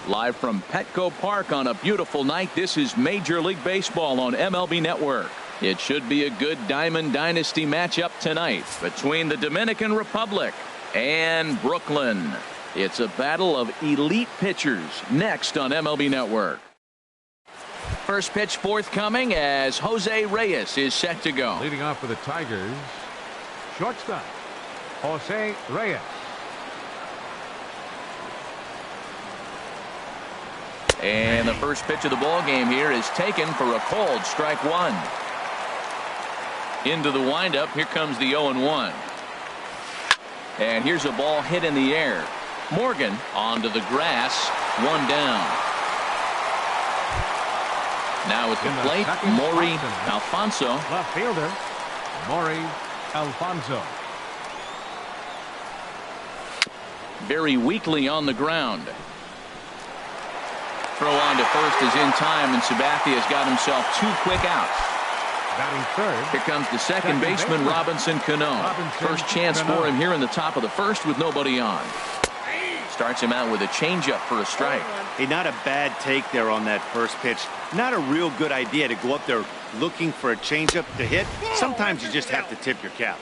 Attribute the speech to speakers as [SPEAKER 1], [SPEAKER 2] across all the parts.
[SPEAKER 1] Live from Petco Park on a beautiful night, this is Major League Baseball on MLB Network. It should be a good Diamond Dynasty matchup tonight between the Dominican Republic and Brooklyn. It's a battle of elite pitchers next on MLB Network. First pitch forthcoming as Jose Reyes is set to go.
[SPEAKER 2] Leading off for the Tigers, shortstop, Jose Reyes.
[SPEAKER 1] And the first pitch of the ball game here is taken for a cold strike one. Into the windup, here comes the 0-1. And here's a ball hit in the air. Morgan onto the grass, one down. Now at the plate, Maury Alfonso.
[SPEAKER 2] Left fielder, Maury Alfonso.
[SPEAKER 1] Very weakly on the ground. Throw on to first is in time, and Sabathia's got himself two quick outs.
[SPEAKER 2] Batting third.
[SPEAKER 1] Here comes the second baseman, Robinson Cano. First chance for him here in the top of the first with nobody on. Starts him out with a changeup for a strike.
[SPEAKER 3] Hey, not a bad take there on that first pitch. Not a real good idea to go up there looking for a changeup to hit. Sometimes you just have to tip your cap.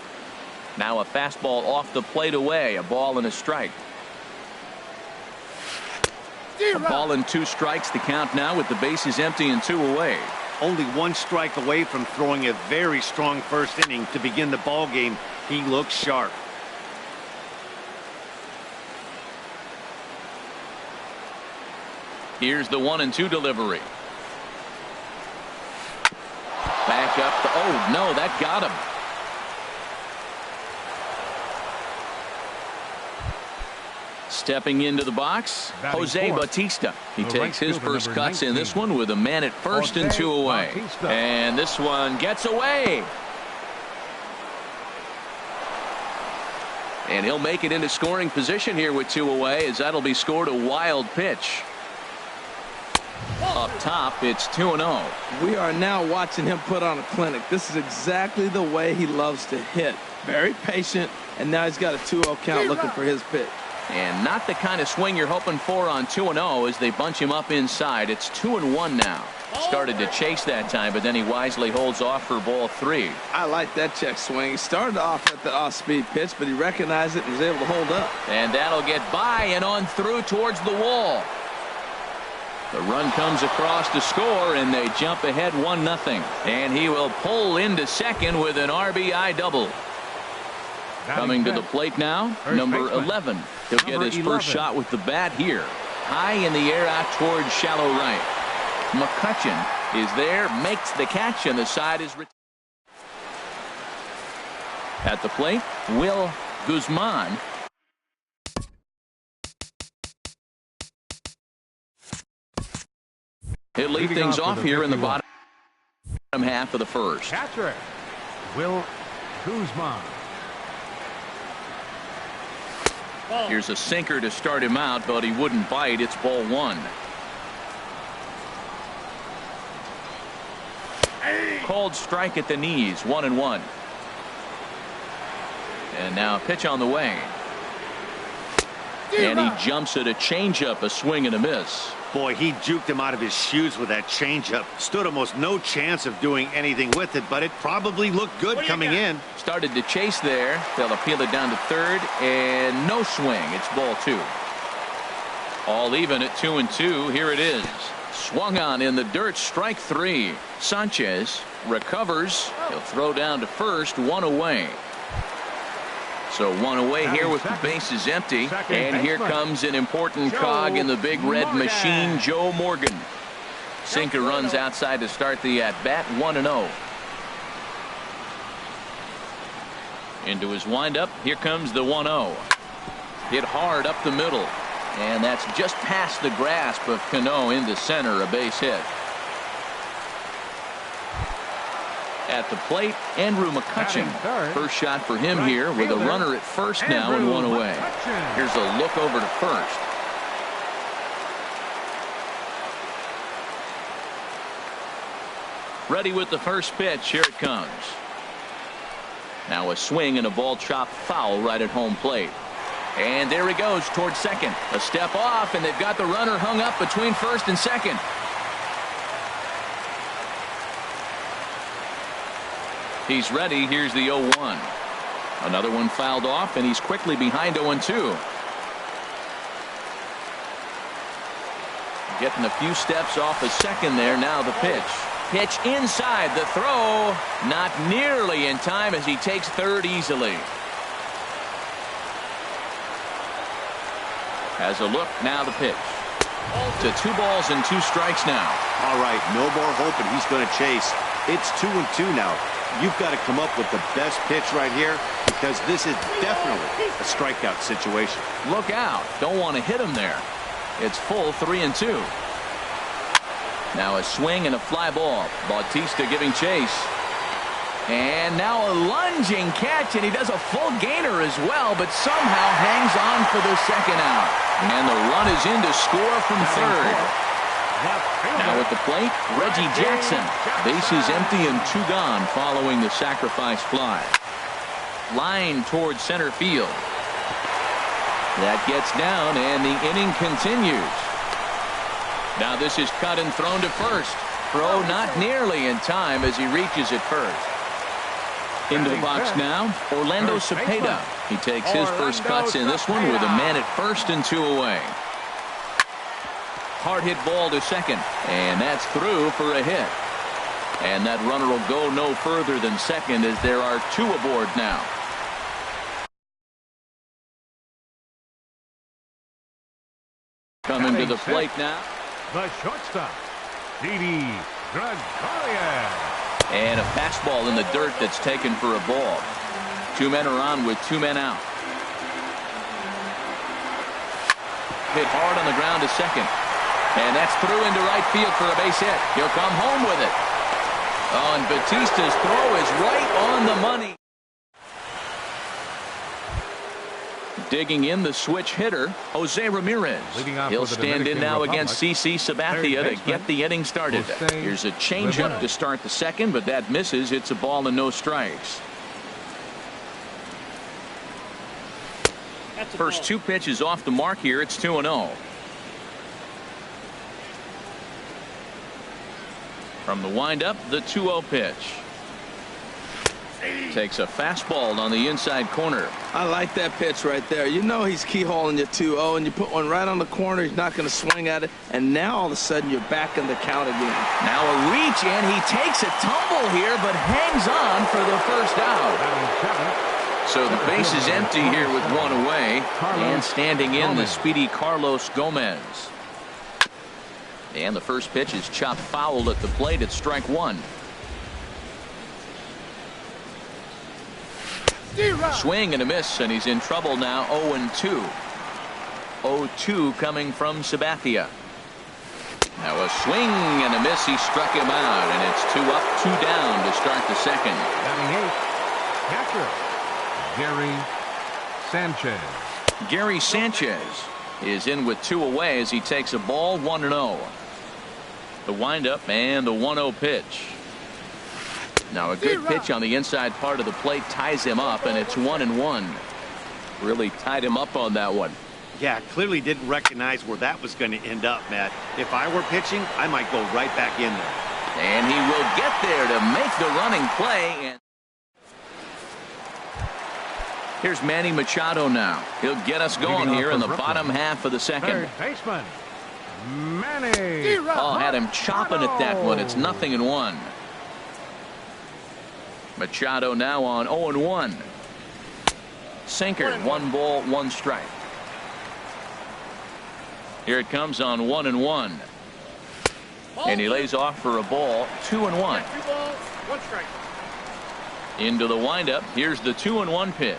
[SPEAKER 1] Now a fastball off the plate away, a ball and a strike. A ball and two strikes, the count now with the bases empty and two away.
[SPEAKER 3] Only one strike away from throwing a very strong first inning to begin the ball game. He looks sharp.
[SPEAKER 1] Here's the 1-2 delivery. Back up. Oh, no, that got him. Stepping into the box, Jose Bautista. He takes his first cuts in this one with a man at first and two away. And this one gets away. And he'll make it into scoring position here with two away, as that'll be scored a wild pitch. Up top, it's 2-0.
[SPEAKER 4] We are now watching him put on a clinic. This is exactly the way he loves to hit. Very patient, and now he's got a 2-0 count looking for his pitch.
[SPEAKER 1] And not the kind of swing you're hoping for on 2-0 as they bunch him up inside. It's 2-1 now. Started to chase that time, but then he wisely holds off for ball three.
[SPEAKER 4] I like that check swing. He started off at the off-speed pitch, but he recognized it and was able to hold up.
[SPEAKER 1] And that'll get by and on through towards the wall. The run comes across to score, and they jump ahead 1-0. And he will pull into second with an RBI double. Coming to the plate now, number 11. He'll get his first shot with the bat here. High in the air out towards shallow right. McCutchen is there, makes the catch, and the side is at the plate. Will Guzman. He'll lead things off here in the bottom half of the first.
[SPEAKER 2] Catcher, Will Guzman.
[SPEAKER 1] Here's a sinker to start him out, but he wouldn't bite. It's ball one. Called strike at the knees, 1-1. And now a pitch on the way. And he jumps at a changeup, a swing and a miss.
[SPEAKER 3] Boy, he juked him out of his shoes with that changeup. Stood almost no chance of doing anything with it, but it probably looked good coming in.
[SPEAKER 1] Started to chase there. They'll appeal it down to third, and no swing. It's ball two. All even at 2-2. Here it is. Swung on in the dirt, strike three. Sanchez recovers. He'll throw down to first, one away. So one away here with the bases empty. And here comes an important cog in the big red machine, Joe Morgan. Sinker runs outside to start the at-bat, 1-0. Into his windup, here comes the 1-0. Hit hard up the middle. And that's just past the grasp of Cano into center, a base hit. At the plate, Andrew McCutchen. First shot for him here with a runner at first now and one away. Here's a look over to first. Ready with the first pitch. Here it comes. Now a swing and a ball chopped foul right at home plate. And there he goes towards second. A step off, and they've got the runner hung up between first and second. He's ready. Here's the 0-1. Another one fouled off, and he's quickly behind 0-2. Getting a few steps off a second there. Now the pitch. Pitch inside. The throw not nearly in time as he takes third easily. Has a look. Now the pitch. To 2 balls and 2 strikes now.
[SPEAKER 3] All right, no more hoping he's going to chase. It's 2-2 now. You've got to come up with the best pitch right here because this is definitely a strikeout situation.
[SPEAKER 1] Look out. Don't want to hit him there. It's full 3-2. Now a swing and a fly ball. Bautista giving chase. And now a lunging catch, and he does a full gainer as well, but somehow hangs on for the second out. And the run is in to score from third. Now at the plate, Reggie Jackson. Bases empty and 2 gone following the sacrifice fly. Line towards center field. That gets down, and the inning continues. Now this is cut and thrown to first. Throw not nearly in time as he reaches it first. Into the box now, Orlando Cepeda. He takes his first cuts in this one with a man at first and 2 away. Hard hit ball to second, and that's through for a hit. And that runner will go no further than second as there are 2 aboard now. Coming to the plate now.
[SPEAKER 2] The shortstop, Didi Gregorius.
[SPEAKER 1] And a fastball in the dirt that's taken for a ball. 2 men are on with 2 men out. Hit hard on the ground to second. And that's through into right field for a base hit. He'll come home with it. Oh, and Bautista's throw is right on the money. Digging in the switch hitter, Jose Ramirez. He'll stand in now against CC Sabathia to get the inning started. Here's a changeup to start the second, but that misses. It's a ball and no strikes. First 2 pitches off the mark here. It's 2-0. From the windup, the 2-0 pitch. Takes a fastball on the inside corner.
[SPEAKER 4] I like that pitch right there. You know he's keyholing your 2-0, and you put one right on the corner. He's not going to swing at it. And now all of a sudden you're back in the count again.
[SPEAKER 1] Now a reach, and he takes a tumble here, but hangs on for the first out. So the base is empty here with 1 away. And standing in the speedy Carlos Gomez. And the first pitch is chopped foul at the plate. It's strike 1. Swing and a miss, and he's in trouble now. 0-2. 0-2 coming from Sabathia. Now a swing and a miss. He struck him out, and it's 2 up, 2 down to start the second.
[SPEAKER 2] Batting 8, catcher, Gary Sanchez.
[SPEAKER 1] Gary Sanchez is in with 2 away as he takes a ball. 1-0. The windup and the 1-0 pitch. Now a good pitch on the inside part of the plate ties him up, and it's 1-1. Really tied him up on that one.
[SPEAKER 3] Yeah, clearly didn't recognize where that was going to end up, Matt. If I were pitching, I might go right back in there.
[SPEAKER 1] And he will get there to make the running play. And here's Manny Machado now. He'll get us going here in the bottom half of the second.
[SPEAKER 2] Third baseman, Manny.
[SPEAKER 1] Oh, had him chopping at that one. It's 0-1. Machado now on 0-1. Sinker, 1 ball, 1 strike. Here it comes on 1-1. And he lays off for a ball. 2-1.
[SPEAKER 3] 2 balls, 1 strike.
[SPEAKER 1] Into the windup. Here's the 2-1 pitch.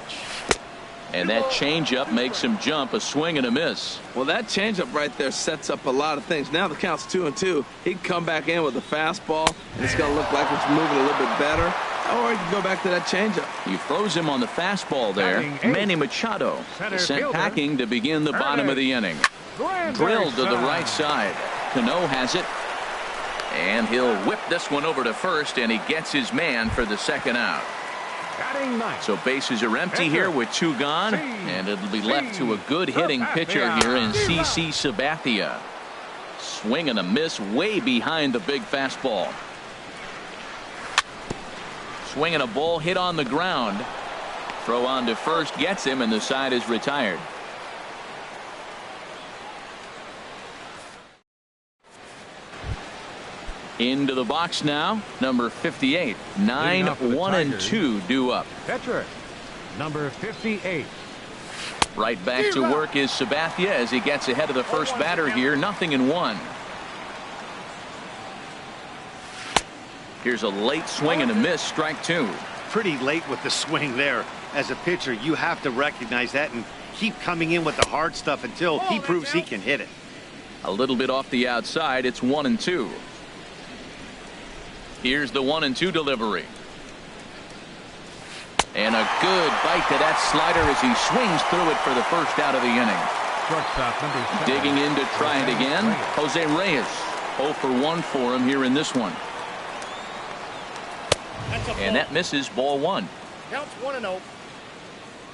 [SPEAKER 1] And that changeup makes him jump. A swing and a miss.
[SPEAKER 4] Well, that changeup right there sets up a lot of things. Now the count's 2-2. He can come back in with a fastball, and it's going to look like it's moving a little bit better. Or he can go back to that changeup.
[SPEAKER 1] He throws him on the fastball there. Manny Machado is sent packing to begin the bottom of the inning. Drilled to the right side. Cano has it. And he'll whip this one over to first, and he gets his man for the second out.
[SPEAKER 2] Batting ninth.
[SPEAKER 1] So bases are empty here with 2 gone, and it'll be left to a good hitting pitcher here in CC Sabathia. Swing and a miss way behind the big fastball. Swinging a ball hit on the ground. Throw on to first gets him, and the side is retired. Into the box now, number 58. 9-1-2 due up.
[SPEAKER 2] Pitcher, number 58.
[SPEAKER 1] Right back to work is Sabathia as he gets ahead of the first batter here. 0-1. Here's a late swing and a miss. Strike 2.
[SPEAKER 3] Pretty late with the swing there. As a pitcher, you have to recognize that and keep coming in with the hard stuff until he proves he can hit it.
[SPEAKER 1] A little bit off the outside. It's 1-2. Here's the 1-2 delivery. And a good bite to that slider as he swings through it for the first out of the inning.
[SPEAKER 2] Shortstop number 7.
[SPEAKER 1] Digging in to try it again. Jose Reyes. 0 for 1 for him here in this one. And that misses. Ball 1.
[SPEAKER 5] Counts 1-0.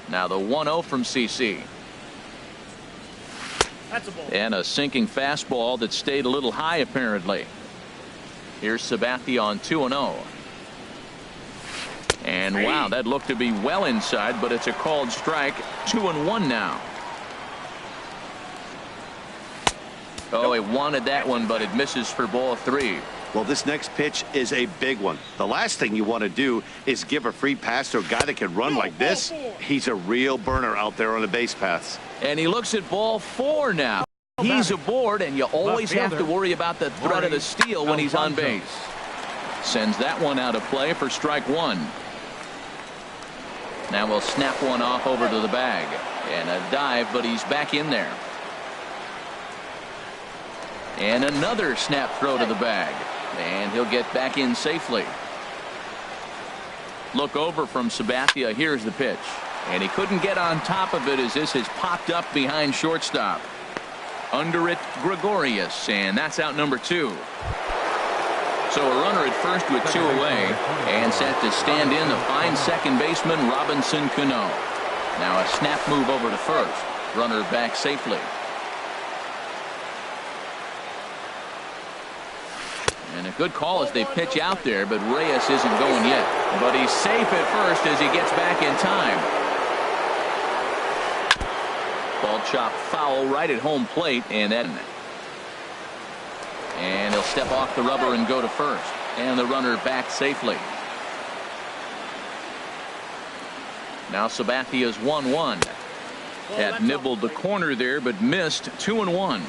[SPEAKER 1] Now the 1-0 from CC.
[SPEAKER 5] That's a ball.
[SPEAKER 1] And a sinking fastball that stayed a little high apparently. Here's Sabathia on 2-0. And wow, that looked to be well inside, but it's a called strike. 2-1 now. Oh, he wanted that one, but it misses for ball 3.
[SPEAKER 3] Well, this next pitch is a big one. The last thing you want to do is give a free pass to a guy that can run like this. He's a real burner out there on the base paths.
[SPEAKER 1] And he looks at ball 4 now. He's aboard, and you always have to worry about the threat of the steal when he's on base. Sends that one out of play for strike 1. Now we'll snap one off over to the bag. And a dive, but he's back in there. And another snap throw to the bag. And he'll get back in safely. Look over from Sabathia. Here's the pitch. And he couldn't get on top of it as this has popped up behind shortstop. Under it, Gregorius, and that's out number 2. So a runner at first with 2 away, and set to stand in the fine second baseman Robinson Cano. Now a snap move over to first. Runner back safely. And a good call as they pitch out there, but Reyes isn't going yet. But he's safe at first as he gets back in time. Ball chopped foul right at home plate, and he'll step off the rubber and go to first. And the runner back safely. Now Sabathia's 1-1. Had nibbled the corner there, but missed. 2-1.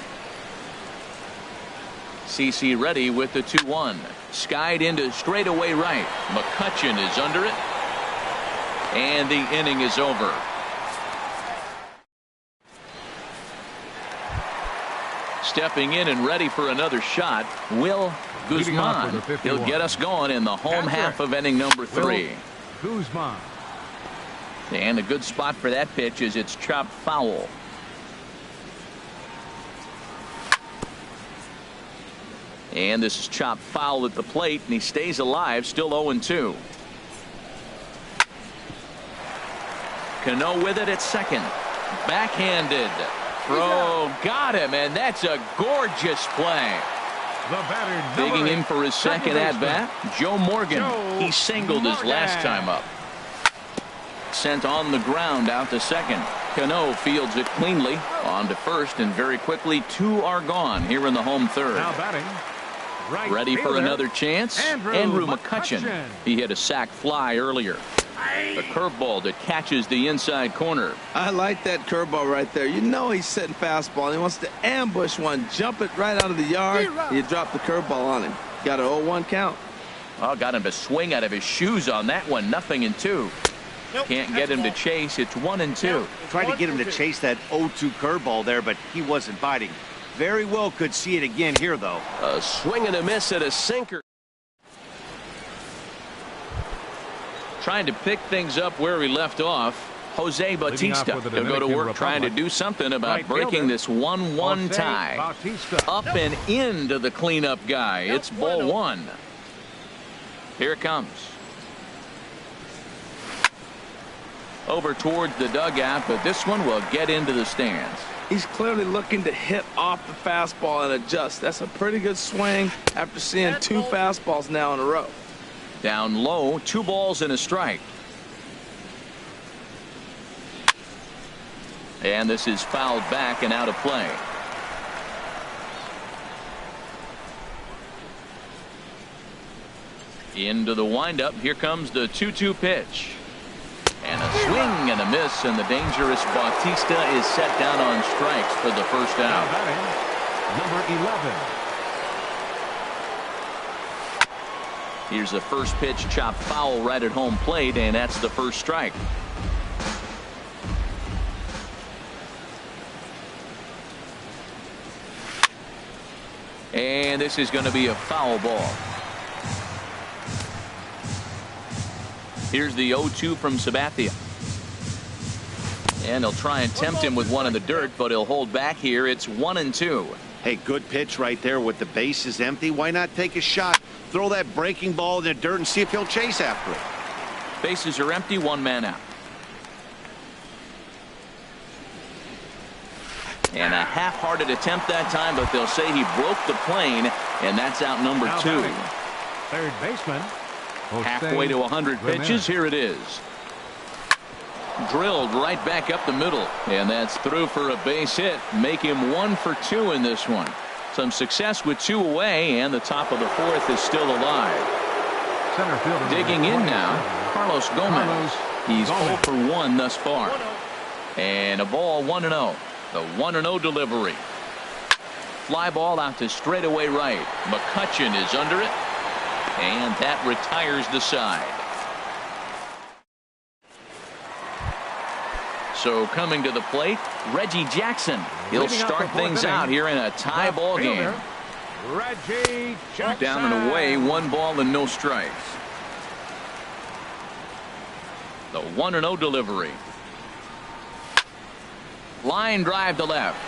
[SPEAKER 1] CC ready with the 2-1. Skied into straightaway right. McCutchen is under it. And the inning is over. Stepping in and ready for another shot, Will Guzman. He'll get us going in the home half of inning number 3.
[SPEAKER 2] Guzman.
[SPEAKER 1] And a good spot for that pitch is it's chopped foul. And this is chopped foul at the plate, and he stays alive, still 0-2. Cano with it at second. Backhanded. Throw got him, and that's a gorgeous play.
[SPEAKER 2] The batter,
[SPEAKER 1] Digging in for his second at-bat, Joe Morgan. He singled his last time up. Sent on the ground out to second. Cano fields it cleanly. On to first, and very quickly 2 are gone here in the home third.
[SPEAKER 2] Now batting. Right
[SPEAKER 1] Ready for
[SPEAKER 2] fielder,
[SPEAKER 1] another chance? Andrew McCutchen. He hit a sac fly earlier. A curveball that catches the inside corner.
[SPEAKER 4] I like that curveball right there. You know he's setting fastball, and he wants to ambush one, jump it right out of the yard. You drop the curveball on him. Got an 0-1 count.
[SPEAKER 1] Oh, got him to swing out of his shoes on that one. 0-2. Can't get him to chase. It's 1-2.
[SPEAKER 3] Tried to get him to chase that 0-2 curveball there, but he wasn't biting. Very well could see it again here, though.
[SPEAKER 1] A swing and a miss at a sinker. Trying to pick things up where we left off. Jose Bautista. He'll go to work trying to do something about breaking this 1-1 tie. Up and into the cleanup guy. It's ball 1. Here it comes. over towards the dugout, but this one will get into the stands.
[SPEAKER 4] He's clearly looking to hit off the fastball and adjust. That's a pretty good swing after seeing 2 fastballs now in a row.
[SPEAKER 1] Down low, 2 balls and a strike. And this is fouled back and out of play. Into the windup. Here comes the 2-2 pitch. And a swing and a miss, and the dangerous Bautista is set down on strikes for the first out.
[SPEAKER 2] Number 11.
[SPEAKER 1] Here's the first pitch, chopped foul right at home plate, and that's the first strike. And this is going to be a foul ball. Here's the 0-2 from Sabathia. And he'll try and tempt him with one in the dirt, but he'll hold back here. It's 1-2.
[SPEAKER 3] Hey, good pitch right there with the bases empty. Why not take a shot? Throw that breaking ball in the dirt and see if he'll chase after it.
[SPEAKER 1] Bases are empty, 1 man out. And a half-hearted attempt that time, but they'll say he broke the plane, and that's out number 2.
[SPEAKER 2] Third baseman.
[SPEAKER 1] Halfway to 100 pitches. Here it is. Drilled right back up the middle, and that's through for a base hit. Make him 1 for 2 in this one. Some success with 2 away, and the top of the 4th is still alive.
[SPEAKER 2] Center fielder
[SPEAKER 1] digging in now, Carlos Gomez. He's 0 for 1 thus far. And a ball, 1-0. The 1-0 delivery. Fly ball out to straightaway right. McCutchen is under it. And that retires the side. So coming to the plate, Reggie Jackson. He'll start things out here in a tie ball game.
[SPEAKER 2] Reggie Jackson.
[SPEAKER 1] Down and away, 1 ball and no strikes. The 1-0 delivery. Line drive to left.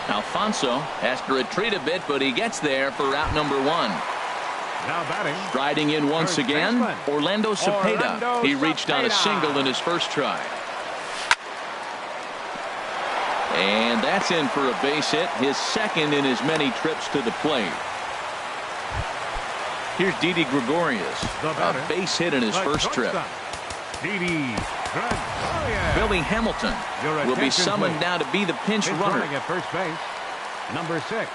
[SPEAKER 1] Alfonso has to retreat a bit, but he gets there for out number 1.
[SPEAKER 2] Now batting.
[SPEAKER 1] Striding in once again, Orlando Cepeda. He reached on a single in his first try. And that's in for a base hit, his second in as many trips to the plate. Here's Didi Gregorius, a base hit in his first trip.
[SPEAKER 2] Didi Gregorius.
[SPEAKER 1] Billy Hamilton will be summoned now to be the pinch runner.
[SPEAKER 2] At first base, number 6,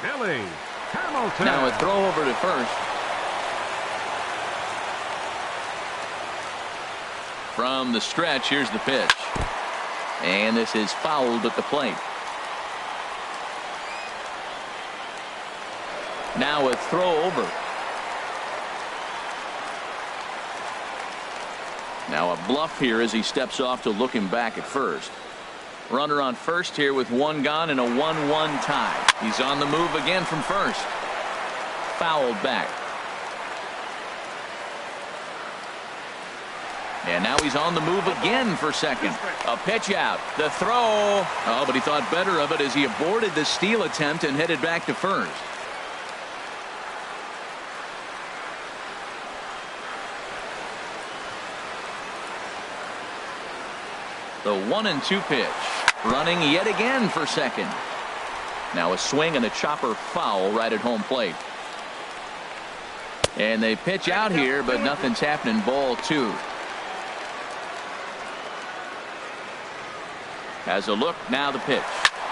[SPEAKER 2] Billy Hamilton.
[SPEAKER 1] Now a throw over to first. From the stretch, here's the pitch. And this is fouled at the plate. Now a throw over. Now a bluff here as he steps off to look him back at first. Runner on first here with 1 gone and a 1-1 tie. He's on the move again from first. Fouled back. And now he's on the move again for second. A pitch out. The throw. Oh, but he thought better of it as he aborted the steal attempt and headed back to first. The 1-2 pitch. Running yet again for second. Now a swing and a chopper foul right at home plate. And they pitch out here, but nothing's happening. Ball 2. Has a look, now the pitch.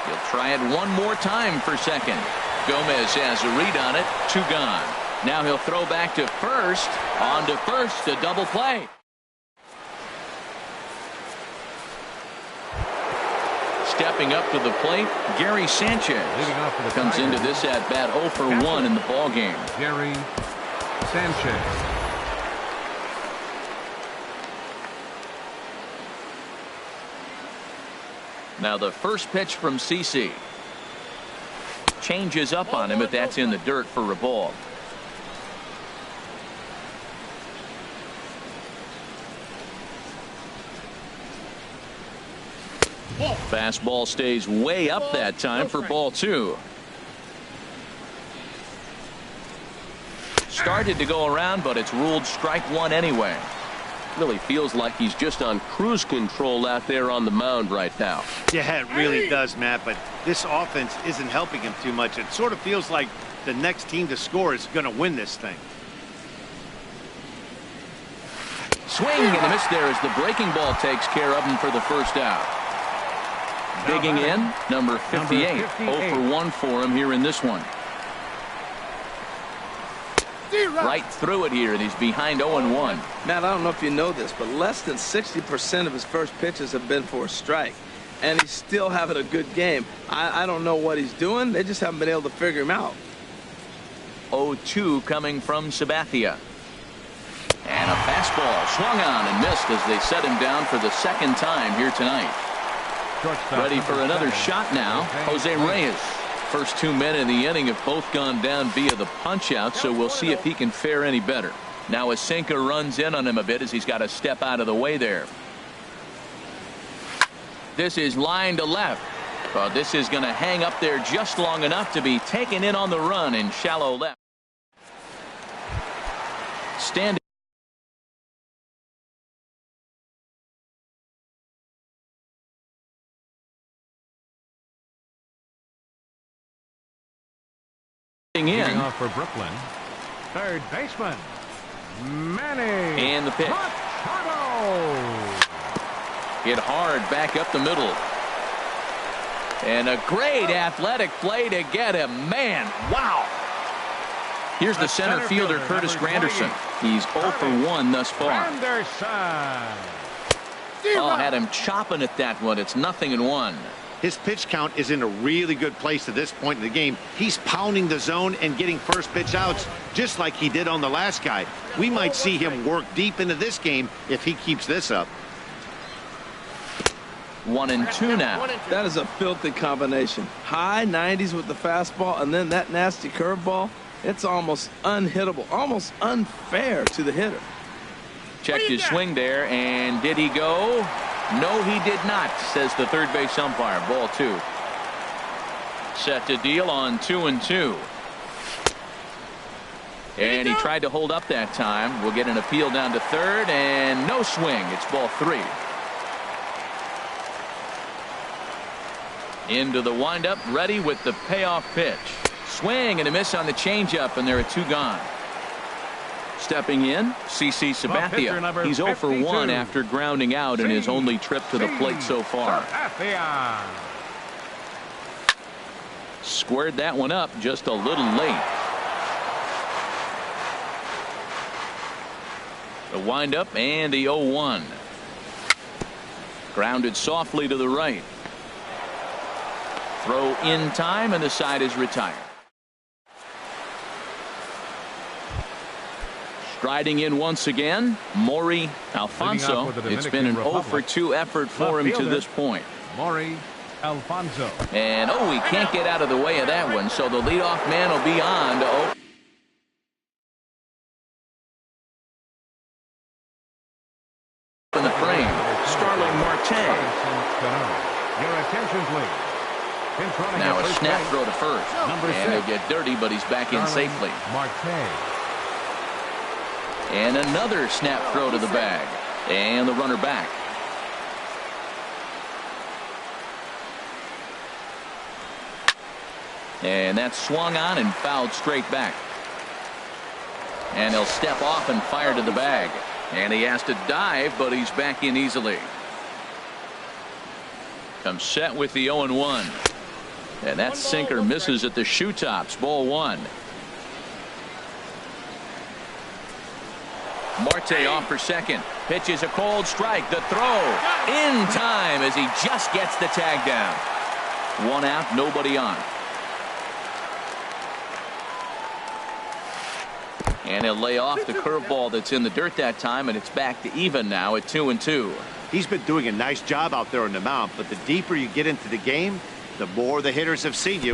[SPEAKER 1] He'll try it one more time for second. Gomez has a read on it, 2 gone. Now he'll throw back to first. On to first, a double play. Stepping up to the plate, Gary Sanchez comes into this at bat 0 for 1 in the ball game.
[SPEAKER 2] Gary Sanchez.
[SPEAKER 1] Now the first pitch from CC. Changes up on him, but that's in the dirt for a ball. Fastball stays way up that time for ball 2. Started to go around, but it's ruled strike 1 anyway.
[SPEAKER 5] Really feels like he's just on cruise control out there on the mound right now.
[SPEAKER 3] Yeah, it really does, Matt, but this offense isn't helping him too much. It sort of feels like the next team to score is going to win this thing.
[SPEAKER 1] Swing and a miss there as the breaking ball takes care of him for the first out. Digging in, number 58. 0 for 1 for him here in this one. Right through it here, and he's behind 0-1.
[SPEAKER 4] Matt, I don't know if you know this, but less than 60% of his first pitches have been for a strike. And he's still having a good game. I don't know what he's doing. They just haven't been able to figure him out.
[SPEAKER 1] 0-2 coming from Sabathia. And a fastball swung on and missed as they set him down for the second time here tonight. Ready for another shot now, Jose Reyes. First 2 men in the inning have both gone down via the punch out, so we'll see if he can fare any better. Now a sinker runs in on him a bit as he's got to step out of the way there. This is line to left. Well, this is going to hang up there just long enough to be taken in on the run in shallow left. Standing in
[SPEAKER 2] off for Brooklyn. Third baseman, Manny.
[SPEAKER 1] And the pitch.
[SPEAKER 2] Machado.
[SPEAKER 1] Hit hard back up the middle. And a great athletic play to get him. Man, wow. Here's the center fielder, Curtis Granderson. He's 0 for 1 thus far. Oh, had him chopping at that one. It's 0-1.
[SPEAKER 3] His pitch count is in a really good place at this point in the game. He's pounding the zone and getting first pitch outs just like he did on the last guy. We might see him work deep into this game if he keeps this up.
[SPEAKER 1] 1-2 now.
[SPEAKER 4] That is a filthy combination. High 90s with the fastball and then that nasty curveball. It's almost unhittable, almost unfair to the hitter.
[SPEAKER 1] Checked his swing there, and did he go? No, he did not, says the third base umpire. Ball 2. Set to deal on 2-2. And he tried to hold up that time. We'll get an appeal down to third, and no swing. It's ball 3. Into the windup, ready with the payoff pitch. Swing and a miss on the changeup, and there are 2 gone. Stepping in, CC Sabathia. He's 0 for 1 after grounding out in his only trip to the plate so far. Squared that one up just a little late. The windup and the 0-1. Grounded softly to the right. Throw in time, and the side is retired. Striding in once again, Maury Alfonso. It's been an 0 for 2 effort for him to this point.
[SPEAKER 2] Maury Alfonso.
[SPEAKER 1] And he can't get out of the way of that one, so the leadoff man will be on to 0. In the frame, Starling Marte.
[SPEAKER 2] Your attention, please.
[SPEAKER 1] Now a snap throw to first. And he'll get dirty, but he's back in safely.
[SPEAKER 2] Marte.
[SPEAKER 1] And another snap throw to the bag. And the runner back. And that's swung on and fouled straight back. And he'll step off and fire to the bag. And he has to dive, but he's back in easily. Comes set with the 0-1. And that sinker misses at the shoe tops. Ball 1. Marte off for second. Pitches a cold strike. The throw in time as he just gets the tag down. 1 out, nobody on. And he'll lay off the curveball that's in the dirt that time, and it's back to even now at 2-2.
[SPEAKER 3] He's been doing a nice job out there on the mound, but the deeper you get into the game, the more the hitters have seen you.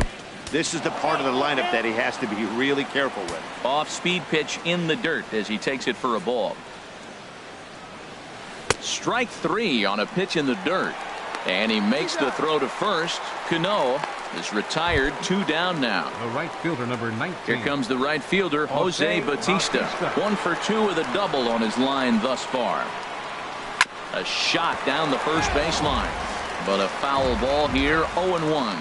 [SPEAKER 3] This is the part of the lineup that he has to be really careful with.
[SPEAKER 1] Off-speed pitch in the dirt as he takes it for a ball. Strike 3 on a pitch in the dirt. And he makes the throw to first. Cano is retired. 2 down now.
[SPEAKER 2] The right fielder, number 19.
[SPEAKER 1] Here comes the right fielder, Jose Bautista. 1 for 2 with a double on his line thus far. A shot down the first baseline. But a foul ball here, 0-1.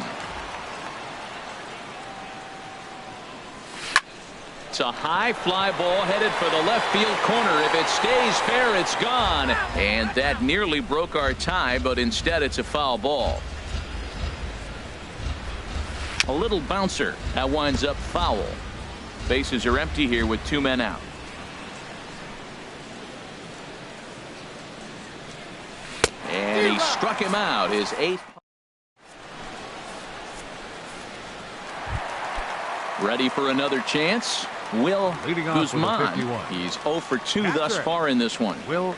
[SPEAKER 1] It's a high fly ball headed for the left field corner. If it stays fair, it's gone. And that nearly broke our tie, but instead it's a foul ball. A little bouncer. That winds up foul. Bases are empty here with 2 men out. And he struck him out. His 8th. Ready for another chance. Will Guzman. He's 0 for 2 thus far in this one.
[SPEAKER 2] Will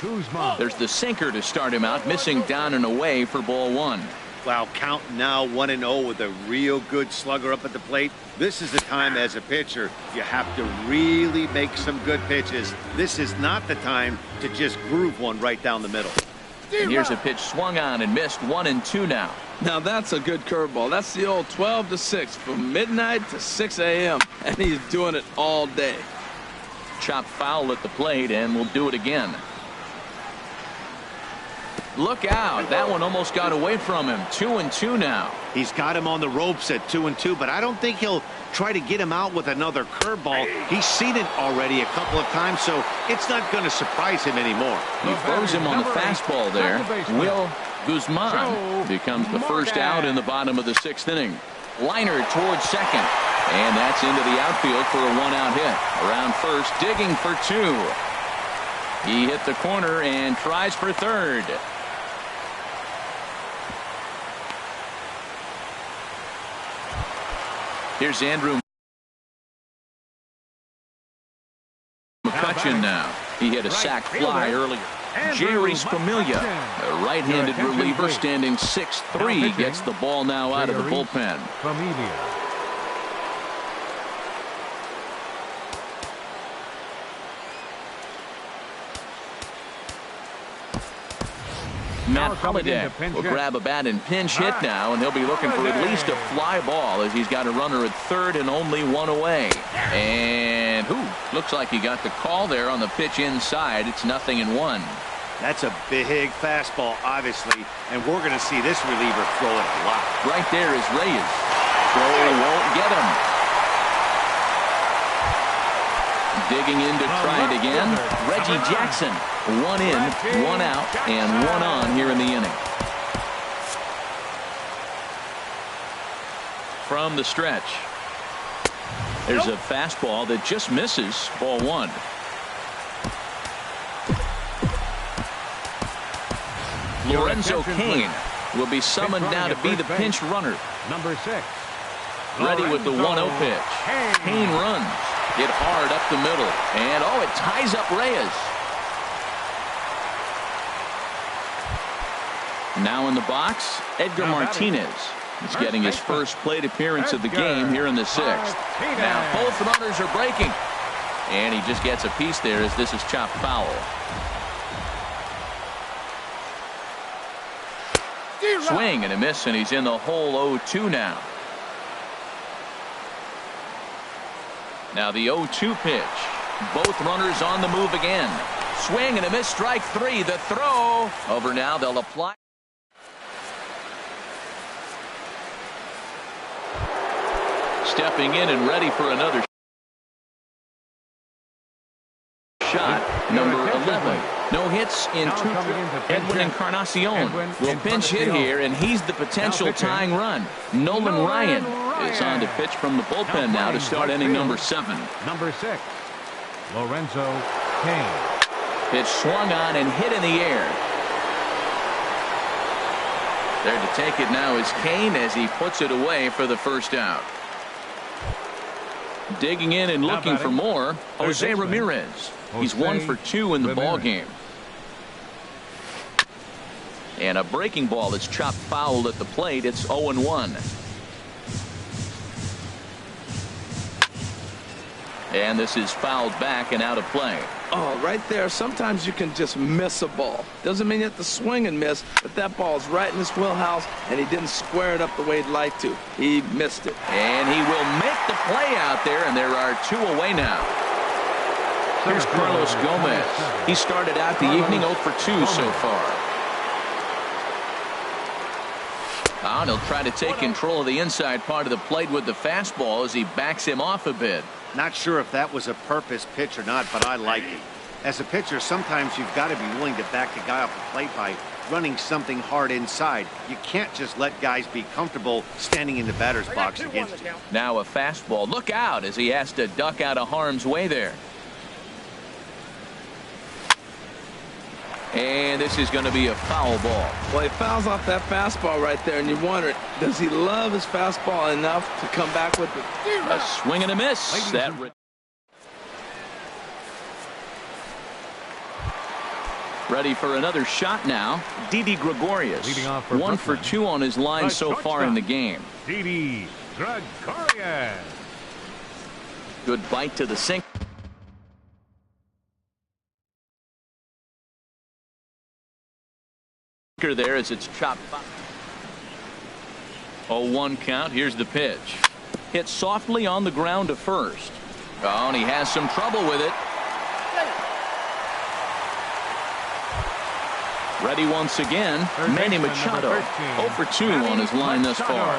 [SPEAKER 2] Guzman.
[SPEAKER 1] There's the sinker to start him out, missing down and away for ball 1.
[SPEAKER 3] Wow, count now 1-0 with a real good slugger up at the plate. This is the time as a pitcher you have to really make some good pitches. This is not the time to just groove one right down the middle.
[SPEAKER 1] And here's a pitch swung on and missed. 1-2 now.
[SPEAKER 4] Now that's a good curveball. That's the old 12 to 6 from midnight to 6 a.m. and he's doing it all day.
[SPEAKER 1] Chopped foul at the plate, and we'll do it again. Look out. That one almost got away from him. 2-2 now.
[SPEAKER 3] He's got him on the ropes at 2-2, but I don't think he'll try to get him out with another curveball. He's seen it already a couple of times, so it's not going to surprise him anymore.
[SPEAKER 1] He throws him on the fastball there. Will Guzman becomes the first out in the bottom of the 6th inning. Liner towards second, and that's into the outfield for a 1-out hit. Around first, digging for 2. He hit the corner and tries for third. Here's Andrew McCutcheon now. He hit a sac fly earlier. Jerry Familia, a right-handed reliever, standing 6'3", gets the ball now out of the bullpen. Matt Holliday will grab a bat and pinch hit now, and he'll be looking for at least a fly ball as he's got a runner at third and only 1 away. And looks like he got the call there on the pitch inside. It's 0-1.
[SPEAKER 3] That's a big fastball, obviously, and we're going to see this reliever throw it a lot.
[SPEAKER 1] Right there is Reyes. Throw won't get him. Digging in to try it again. Reggie Jackson. 1 in, 1 out, and 1 on here in the inning. From the stretch. There's a fastball that just misses. Ball 1. Lorenzo Cain will be summoned now to be the pinch runner.
[SPEAKER 2] Number 6.
[SPEAKER 1] Ready with the 1-0 pitch. Cain runs. Hit hard up the middle. And it ties up Reyes. Now in the box, Edgar Martinez is getting his first plate appearance of the game here in the 6th. Now both runners are breaking. And he just gets a piece there as this is chopped foul. Swing and a miss, and he's in the hole. 0-2 now. Now the 0-2 pitch. Both runners on the move again. Swing and a miss, strike 3. The throw. Over now, they'll apply. Stepping in and ready for another shot. Number 11. No hits in 2. Edwin Encarnacion will pinch hit here, and he's the potential tying run. Nolan Ryan is on to pitch from the bullpen now to start inning number 7.
[SPEAKER 2] Number 6. Lorenzo Cain.
[SPEAKER 1] Pitch swung on and hit in the air. There to take it now is Cain as he puts it away for the first out. Digging in and looking for more, Jose Ramirez. He's 1 for 2 in the ball game. And a breaking ball that's chopped foul at the plate. It's 0-1. And this is fouled back and out of play.
[SPEAKER 4] Oh, right there. Sometimes you can just miss a ball. Doesn't mean you have to swing and miss, but that ball's right in his wheelhouse, and he didn't square it up the way he'd like to. He missed it.
[SPEAKER 1] And he will make the play out there, and there are 2 away now. Here's Carlos Gomez. He started out the evening 0 for 2 so far. And he'll try to take control of the inside part of the plate with the fastball as he backs him off a bit.
[SPEAKER 3] Not sure if that was a purpose pitch or not, but I like it. As a pitcher, sometimes you've got to be willing to back a guy off the plate by running something hard inside. You can't just let guys be comfortable standing in the batter's box against you.
[SPEAKER 1] Now a fastball. Look out as he has to duck out of harm's way there. And this is going to be a foul ball.
[SPEAKER 4] Well, he fouls off that fastball right there, and you wonder, does he love his fastball enough to come back with it?
[SPEAKER 1] A swing and a miss. Ready for another shot now. Didi Gregorius. 1 for 2 on his line so far in the game.
[SPEAKER 2] Didi Gregorius.
[SPEAKER 1] Good bite to the sink. There as it's chopped. 0-1 count. Here's the pitch. Hit softly on the ground to first. Oh, and he has some trouble with it. Ready once again. Manny Machado 0 for 2 on his line thus far.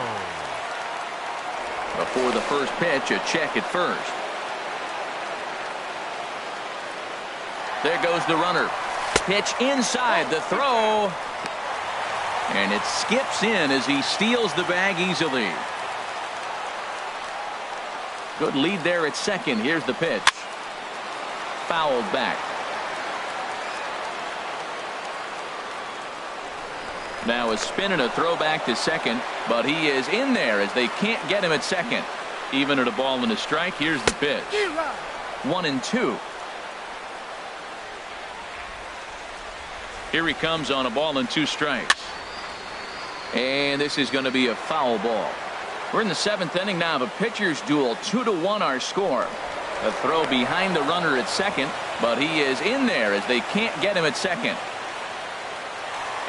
[SPEAKER 1] Before the first pitch, a check at first. There goes the runner. Pitch inside, the throw. And it skips in as he steals the bag easily. Good lead there at second. Here's the pitch. Fouled back. Now a spin and a throw back to second, but he is in there as they can't get him at second. Even at a ball and a strike, here's the pitch. 1-2. Here he comes on a ball and 2 strikes. And this is going to be a foul ball. We're in the 7th inning now of a pitcher's duel. 2-1 our score. A throw behind the runner at second, but he is in there as they can't get him at second.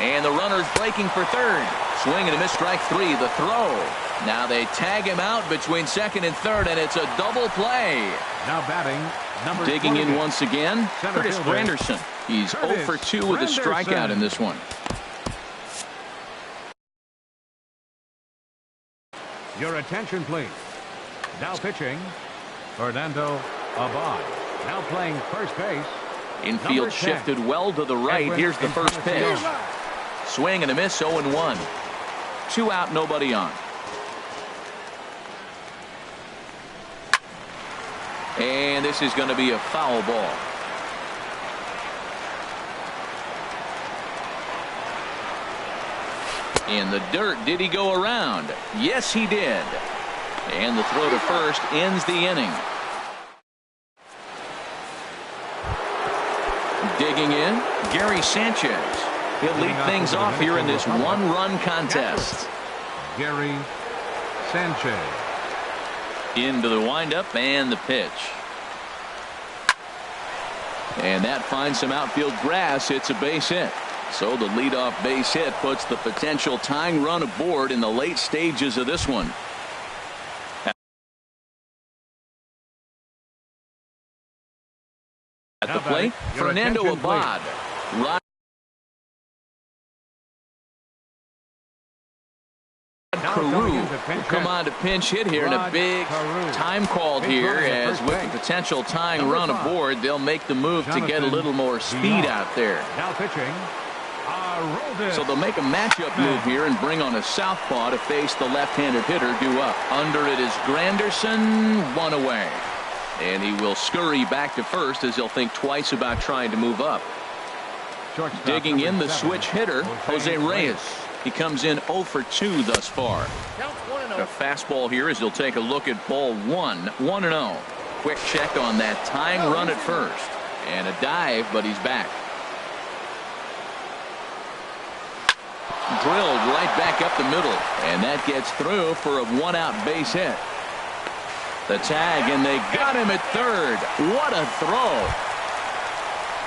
[SPEAKER 1] And the runner's breaking for third. Swing and a miss, strike 3. The throw. Now they tag him out between second and third, and it's a double play.
[SPEAKER 2] Now batting, number
[SPEAKER 1] digging
[SPEAKER 2] 40.
[SPEAKER 1] in once again, Curtis Granderson. He's 0 for 2 with a strikeout in this one.
[SPEAKER 2] Your attention, please. Now pitching, Fernando Abad. Now playing first base.
[SPEAKER 1] Infield shifted well to the right. Here's the first pitch. Swing and a miss, 0-1. 2 out, nobody on. And this is going to be a foul ball. In the dirt, did he go around? Yes, he did. And the throw to first ends the inning. Digging in, Gary Sanchez. He'll lead things off here in this 1-run contest.
[SPEAKER 2] Gary Sanchez.
[SPEAKER 1] Into the windup and the pitch. And that finds some outfield grass. It's a base hit. So the leadoff base hit puts the potential tying run aboard in the late stages of this one. At the plate, Fernando Abad. Carew will come on to pinch hit here, and a big time called here, as with the potential tying run aboard, they'll make the move to get a little more speed out there.
[SPEAKER 2] Now pitching.
[SPEAKER 1] So they'll make a matchup move here and bring on a southpaw to face the left-handed hitter due up. Under it is Granderson, 1 away. And he will scurry back to first as he'll think twice about trying to move up. Digging in the switch hitter, Jose Reyes. He comes in 0 for 2 thus far. A fastball here as he'll take a look at ball 1, 1-0. Quick check on that tying run at first. And a dive, but he's back. Drilled right back up the middle, and that gets through for a 1-out base hit. The tag, and they got him at third. What a throw.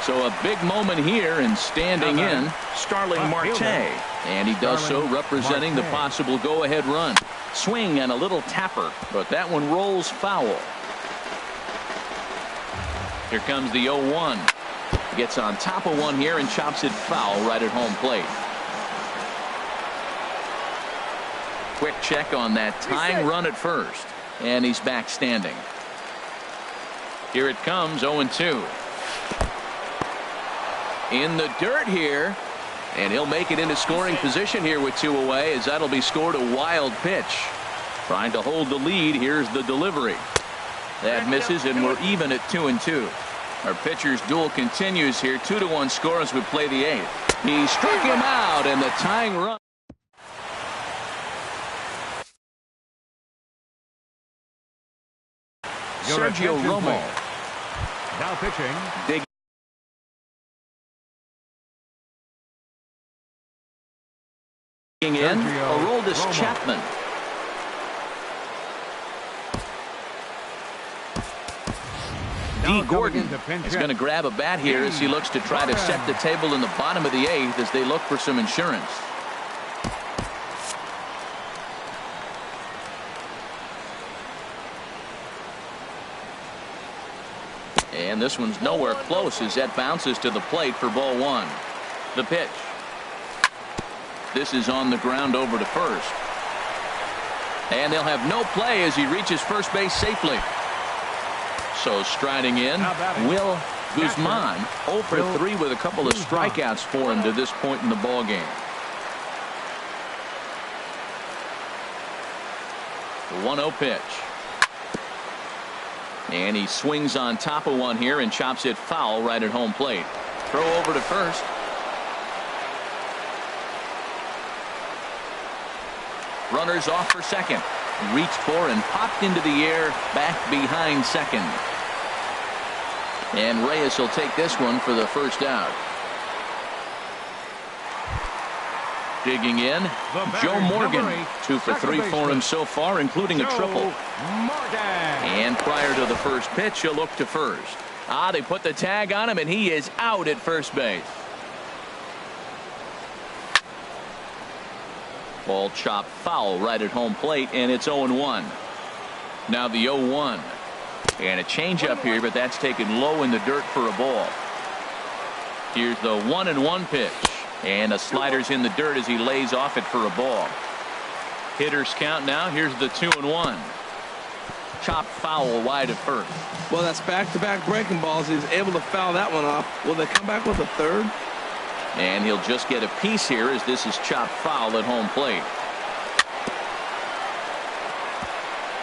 [SPEAKER 1] So a big moment here, and standing in, Starling Marte. And he does so representing the possible go-ahead run. Swing and a little tapper, but that one rolls foul. Here comes the 0-1. Gets on top of one here and chops it foul right at home plate. Quick check on that tying run at first. And he's back standing. Here it comes, 0-2. In the dirt here. And he'll make it into scoring position here with 2 away, as that'll be scored a wild pitch. Trying to hold the lead. Here's the delivery. That misses, and we're even at 2-2. Our pitcher's duel continues here. 2-1 score as we play the 8th. He struck him out, and the tying run. Sergio Romo.
[SPEAKER 2] Now pitching.
[SPEAKER 1] Digging in, Aroldis Chapman. D. Gordon is going to grab a bat here as he looks to try to set the table in the bottom of the 8th as they look for some insurance. And this one's nowhere close as that bounces to the plate for ball 1. The pitch. This is on the ground over to first. And they'll have no play as he reaches first base safely. So striding in, Will Guzman, 0 for 3 with a couple of strikeouts for him to this point in the ball game. The 1-0 pitch. And he swings on top of one here and chops it foul right at home plate. Throw over to first. Runners off for second. Reached for and popped into the air back behind second. And Reyes will take this one for the first out. Digging in, Joe Morgan. 2 for 3 for him so far, including a triple. And prior to the first pitch, he'll look to first. They put the tag on him, and he is out at first base. Ball chopped foul right at home plate, and it's 0-1. Now the 0-1. And a changeup here, but that's taken low in the dirt for a ball. Here's the 1-1 pitch. And a slider's in the dirt as he lays off it for a ball. Hitters count now. Here's the 2-1. Chopped foul wide at first.
[SPEAKER 4] Well, that's back-to-back breaking balls. He's able to foul that one off. Will they come back with a third?
[SPEAKER 1] And he'll just get a piece here as this is chopped foul at home plate.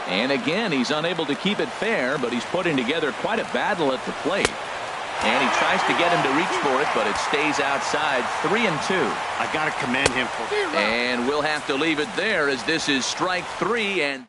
[SPEAKER 1] And again, he's unable to keep it fair, but he's putting together quite a battle at the plate. And he tries to get him to reach for it, but it stays outside. 3-2.
[SPEAKER 3] I got to commend him for it.
[SPEAKER 1] And we'll have to leave it there as this is strike 3. And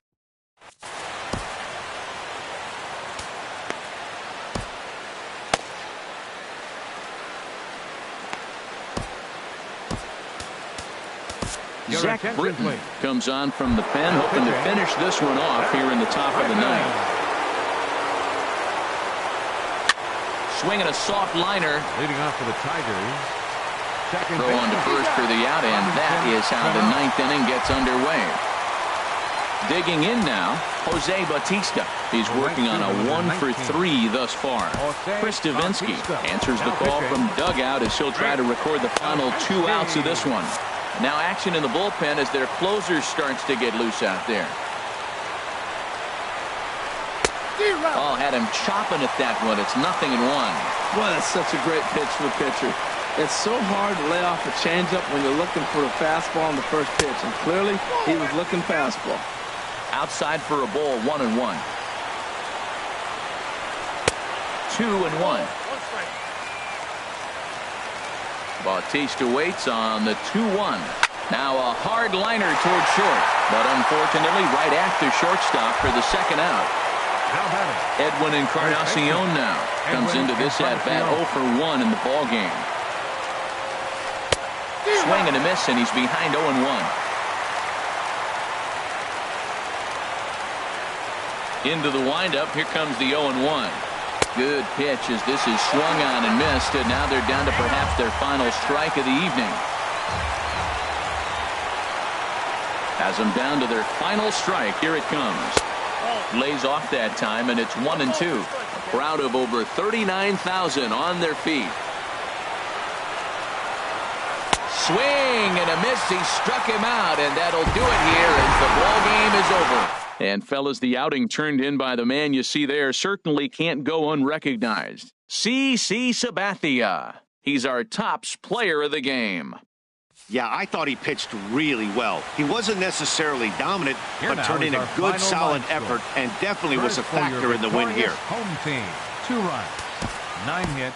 [SPEAKER 1] Zach Britton comes on from the pen, hoping to finish this one off here in the top of the 9th. Swinging a soft liner.
[SPEAKER 2] Leading off for the Tigers.
[SPEAKER 1] Throw on to first for the out, and that is how the 9th inning gets underway. Digging in now, Jose Bautista. He's working on a 1 for 3 thus far. Chris Davinsky answers the call from dugout as he'll try to record the final 2 outs of this one. Now action in the bullpen as their closer starts to get loose out there. Oh, had him chopping at that one. It's 0-1.
[SPEAKER 4] Boy, that's such a great pitch for the pitcher. It's so hard to lay off a changeup when you're looking for a fastball on the first pitch, and clearly he was looking fastball.
[SPEAKER 1] Outside for a ball, 1-1. 2-1. Bautista waits on the 2-1. Now a hard liner toward short, but unfortunately right after shortstop for the second out. Edwin Encarnacion now comes into this at-bat 0 for 1 in the ball game. Swing and a miss, and he's behind 0-1. Into the windup. Here comes the 0-1. Good pitch as this is swung on and missed, and now they're down to perhaps their final strike of the evening. Has them down to their final strike. Here it comes. Lays off that time, and it's 1-2.
[SPEAKER 5] A crowd of over 39,000 on their feet.
[SPEAKER 1] Swing and a miss. He struck him out, and that'll do it here as the ball game is over. And fellas, the outing turned in by the man you see there certainly can't go unrecognized. CC Sabathia. He's our tops player of the game.
[SPEAKER 3] Yeah, I thought he pitched really well. He wasn't necessarily dominant,
[SPEAKER 2] Here
[SPEAKER 3] but turned in a good, solid effort and definitely was a factor in the win here.
[SPEAKER 2] Home team, 2 runs, 9 hits.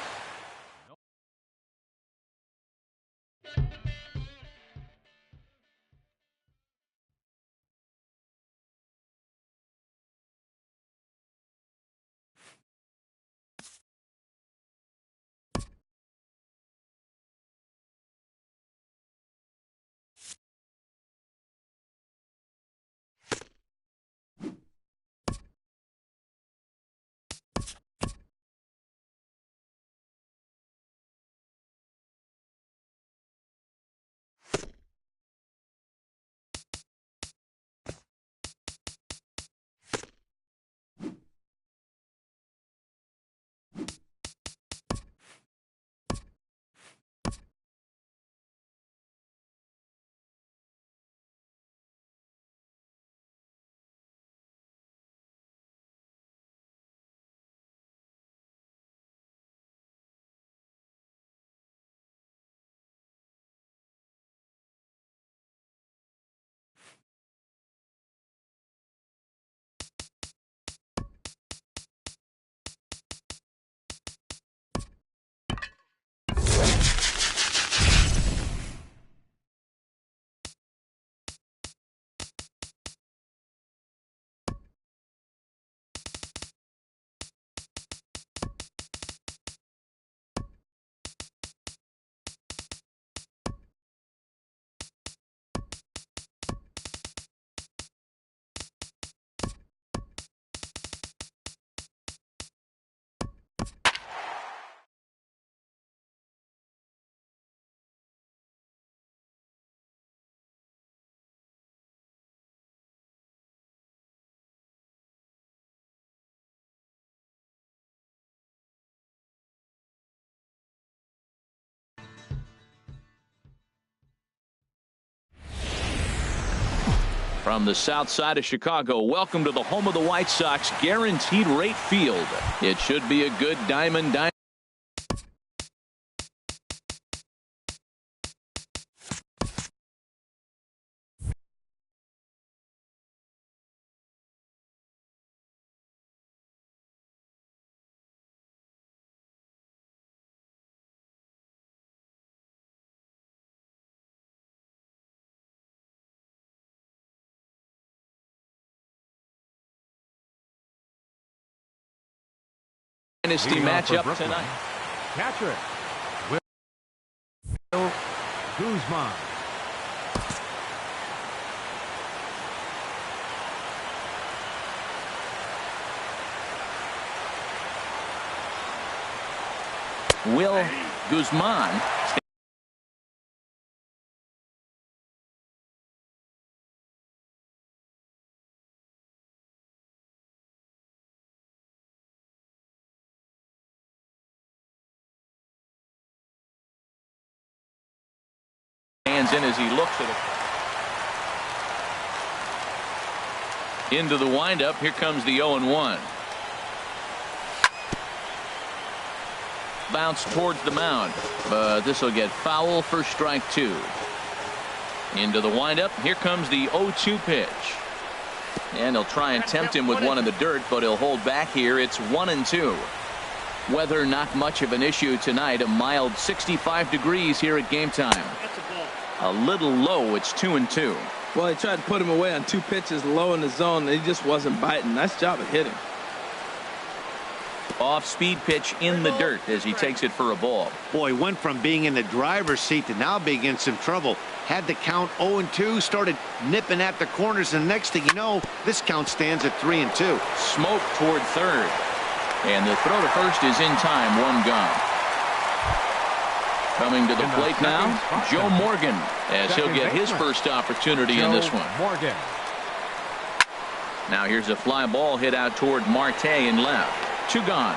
[SPEAKER 1] From the south side of Chicago, welcome to the home of the White Sox, Guaranteed Rate Field. It should be a good diamond. Dynasty matchup tonight.
[SPEAKER 2] Catcher, Will Guzman.
[SPEAKER 1] Will Guzman. Hands in as he looks at it. Into the windup. Here comes the 0-1. Bounce towards the mound, but this will get foul for strike 2. Into the windup. Here comes the 0-2 pitch. And he'll try and tempt him with one in the dirt, but he'll hold back here. It's 1-2. Weather not much of an issue tonight. A mild 65 degrees here at game time. A little low. It's 2-2.
[SPEAKER 4] Well, he tried to put him away on 2 pitches low in the zone, and he just wasn't biting. Nice job at hitting.
[SPEAKER 1] Off-speed pitch in the dirt as he takes it for a ball.
[SPEAKER 3] Boy, went from being in the driver's seat to now being in some trouble. Had the count 0-2, started nipping at the corners, and next thing you know, this count stands at 3-2.
[SPEAKER 1] Smoke toward third. And the throw to first is in time. 1 gone. Coming to the plate now, Joe Morgan, as he'll get his first opportunity in this one.
[SPEAKER 2] Morgan.
[SPEAKER 1] Now here's a fly ball hit out toward Marte in left. 2 gone.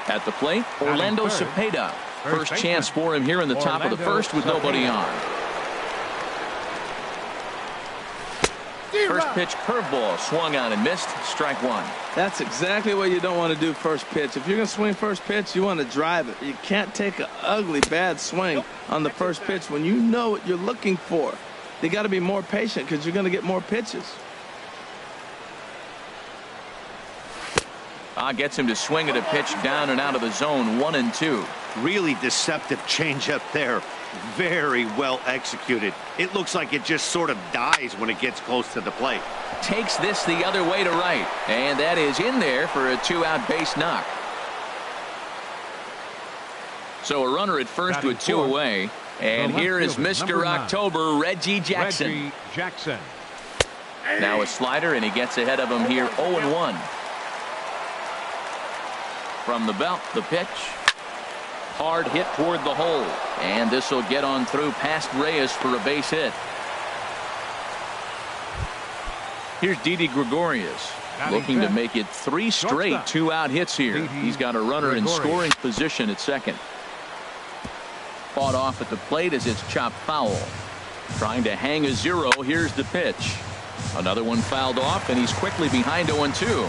[SPEAKER 1] At the plate, Orlando Cepeda. First chance for him here in the top of the first with nobody on. First pitch curveball swung on and missed. Strike 1.
[SPEAKER 4] That's exactly what you don't want to do first pitch. If you're going to swing first pitch, you want to drive it. You can't take an ugly, bad swing on the first pitch when you know what you're looking for. You got to be more patient because you're going to get more pitches.
[SPEAKER 1] Gets him to swing at a pitch down and out of the zone. 1-2.
[SPEAKER 3] Really deceptive changeup there. Very well executed. It looks like it just sort of dies when it gets close to the plate.
[SPEAKER 1] Takes this the other way to right. And that is in there for a 2-out base knock. So a runner at first with 2 away. And here is Mr. October, Reggie Jackson. Now a slider, and he gets ahead of him here. 0-1. From the belt, the pitch. Hard hit toward the hole. And this will get on through past Reyes for a base hit. Here's Didi Gregorius looking to make it 3 straight 2-out hits here. He's got a runner in scoring position at second. Fought off at the plate as it's chopped foul. Trying to hang a 0. Here's the pitch. Another one fouled off, and he's quickly behind 0-2.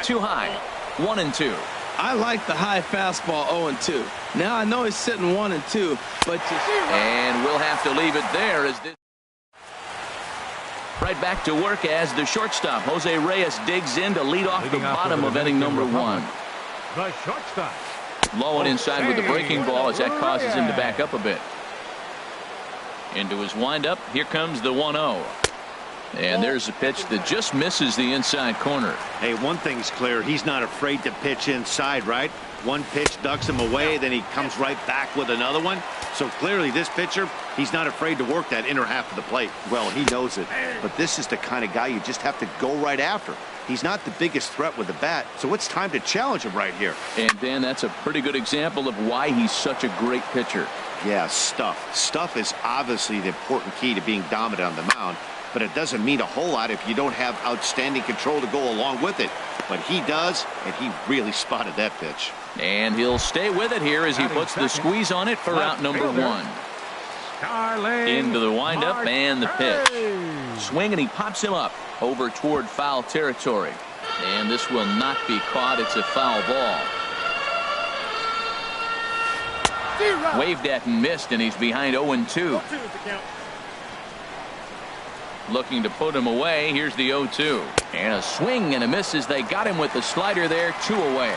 [SPEAKER 1] Too high. 1-2.
[SPEAKER 4] I like the high fastball 0-2. Now I know he's sitting 1-2, but
[SPEAKER 1] and we'll have to leave it there as this. Right back to work as the shortstop Jose Reyes digs in to lead off the bottom of inning number 1.
[SPEAKER 2] The shortstop.
[SPEAKER 1] Low and inside with the breaking ball as that causes him to back up a bit. Into his windup. Here comes the 1-0. And there's a pitch that just misses the inside corner.
[SPEAKER 3] Hey, one thing's clear. He's not afraid to pitch inside, right? One pitch ducks him away, then he comes right back with another one. So clearly this pitcher, he's not afraid to work that inner half of the plate.
[SPEAKER 6] Well, he knows it. But this is the kind of guy you just have to go right after. He's not the biggest threat with the bat, so it's time to challenge him right here.
[SPEAKER 1] And, Dan, that's a pretty good example of why he's such a great pitcher.
[SPEAKER 6] Yeah, stuff. Stuff is obviously the important key to being dominant on the mound. But it doesn't mean a whole lot if you don't have outstanding control to go along with it. But he does, and he really spotted that pitch.
[SPEAKER 1] And he'll stay with it here as he puts the squeeze on it for out number 1. Into the windup and the pitch. Swing, and he pops him up over toward foul territory. And this will not be caught. It's a foul ball. Waved at and missed, and he's behind 0-2. Looking to put him away. Here's the 0-2. And a swing and a miss as they got him with the slider there. 2 away.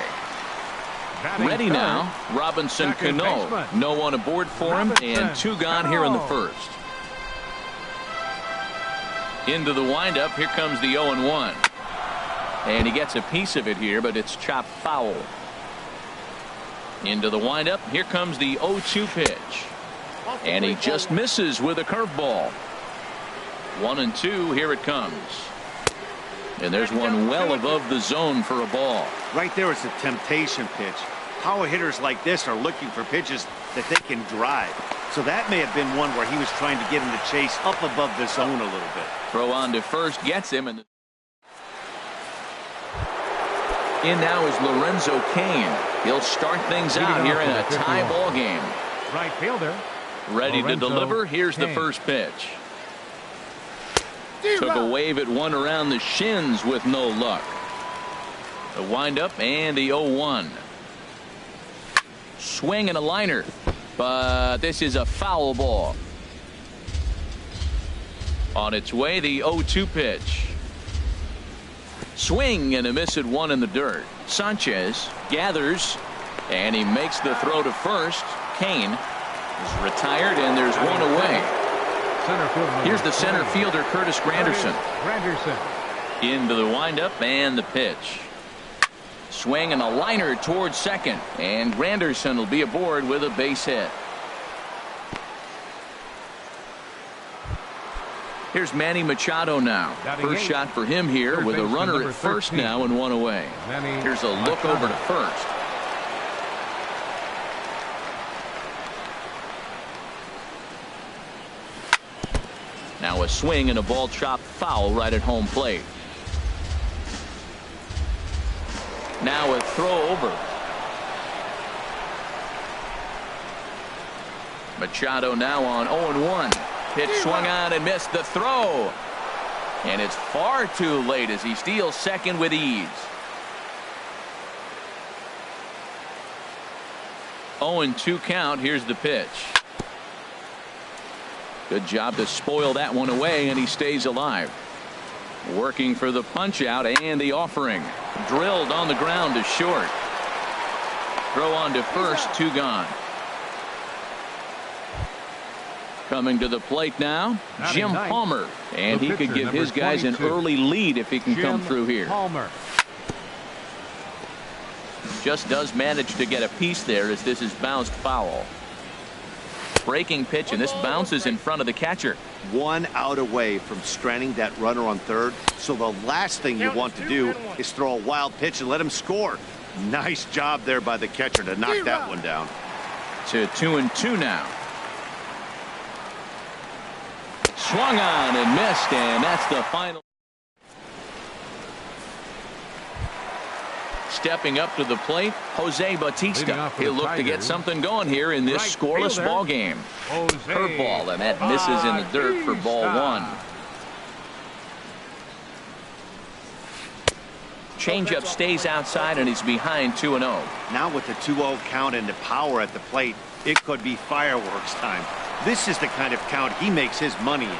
[SPEAKER 1] Ready now, Robinson Cano. No one aboard for him, and 2 gone here in the first. Into the windup. Here comes the 0-1. And he gets a piece of it here, but it's chopped foul. Into the windup. Here comes the 0-2 pitch. And he just misses with a curveball. 1-2. Here it comes. And there's one well above the zone for a ball.
[SPEAKER 3] Right there is a temptation pitch. Power hitters like this are looking for pitches that they can drive. So that may have been one where he was trying to get him to chase up above the zone a little bit.
[SPEAKER 1] Throw on to first gets him. And in now is Lorenzo Cain. He'll start things out here in a tie ball game.
[SPEAKER 2] Right fielder.
[SPEAKER 1] Ready to deliver. Here's the first pitch. Took a wave at one around the shins with no luck. The windup and the 0-1. Swing and a liner, but this is a foul ball. On its way, the 0-2 pitch. Swing and a miss at 1 in the dirt. Sanchez gathers, and he makes the throw to first. Cain is retired, and there's 1 away. Here's the center fielder, Curtis Granderson. Into the windup and the pitch. Swing and a liner towards second. And Granderson will be aboard with a base hit. Here's Manny Machado now. First shot for him here with a runner at first now and 1 away. Here's a look over to first. Now a swing and a ball chopped foul right at home plate. Now a throw over. Machado now on 0-1. Pitch swung on and missed the throw. And it's far too late as he steals second with ease. 0-2 count. Here's the pitch. Good job to spoil that one away, and he stays alive. Working for the punch out and the offering. Drilled on the ground to short. Throw on to first, 2 gone. Coming to the plate now, Jim Palmer. And he could give his guys an early lead if he can come through here.
[SPEAKER 2] Palmer.
[SPEAKER 1] Just does manage to get a piece there as this is bounced foul. Breaking pitch, and this bounces in front of the catcher.
[SPEAKER 3] 1 out away from stranding that runner on third. So the last thing you want to do is throw a wild pitch and let him score. Nice job there by the catcher to knock that one down.
[SPEAKER 1] To 2-2 now. Swung on and missed, and that's the final. Stepping up to the plate, Jose Bautista. He'll look to get something going here in this scoreless ball game. Curveball, and that misses in the dirt for ball 1. Changeup stays outside, and he's behind 2-0.
[SPEAKER 3] Now with the 2-0 count and the power at the plate, it could be fireworks time. This is the kind of count he makes his money in.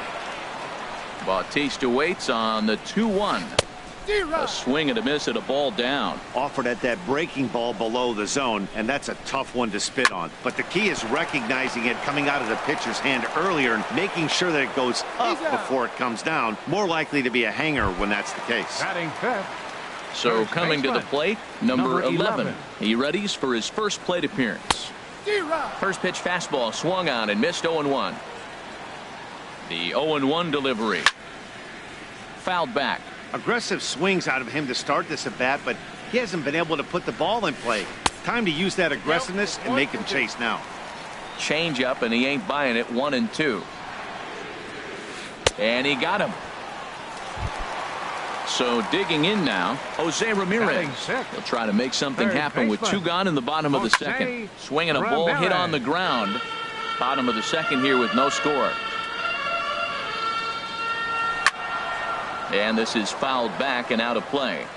[SPEAKER 1] Bautista waits on the 2-1. A swing and a miss at a ball down.
[SPEAKER 3] Offered at that breaking ball below the zone, and that's a tough one to spit on. But the key is recognizing it coming out of the pitcher's hand earlier and making sure that it goes up before it comes down. More likely to be a hanger when that's the case.
[SPEAKER 2] Batting fifth.
[SPEAKER 1] So coming to the plate, number 11. He readies for his first plate appearance. First pitch fastball swung on and missed 0-1. The 0-1 delivery. Fouled back.
[SPEAKER 3] Aggressive swings out of him to start this at bat, but he hasn't been able to put the ball in play. Time to use that aggressiveness and make him chase now.
[SPEAKER 1] Change up, and he ain't buying it. 1-2. And he got him. So digging in now, Jose Ramirez. He'll try to make something happen with 2 gone in the bottom of the second. Swinging a ball hit on the ground. Bottom of the second here with no score. And this is fouled back and out of play.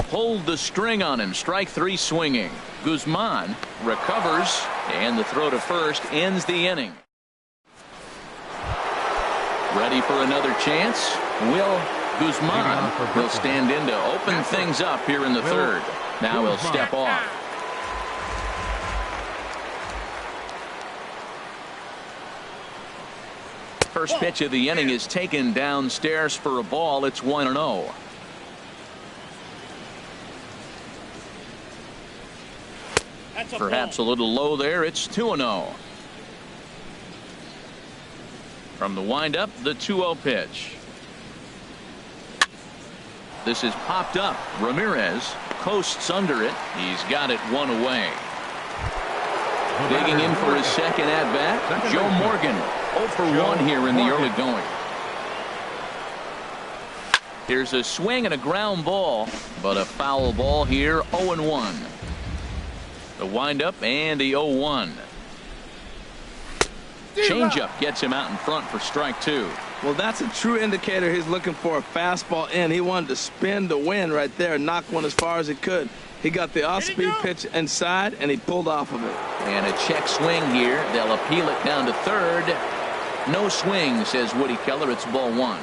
[SPEAKER 1] Pulled the string on him. Strike 3 swinging. Guzman recovers, and the throw to first ends the inning. Ready for another chance? Will Guzman will stand in to open things up here in the third. Now he'll step off. First pitch of the inning is taken downstairs for a ball. It's 1-0. Perhaps a little low there. It's 2-0. From the windup, the 2-0 pitch. This is popped up. Ramirez coasts under it. He's got it 1 away. Digging in for his second at bat, Joe Morgan. 0 for 1 here in the early going. Here's a swing and a ground ball, but a foul ball here. 0-1. The windup and the 0-1. Changeup gets him out in front for strike 2.
[SPEAKER 4] Well, that's a true indicator he's looking for a fastball in. He wanted to spin the wind right there, knock one as far as he could. He got the off-speed pitch inside, and he pulled off of it.
[SPEAKER 1] And a check swing here. They'll appeal it down to third. No swing, says Woody Keller. It's ball 1.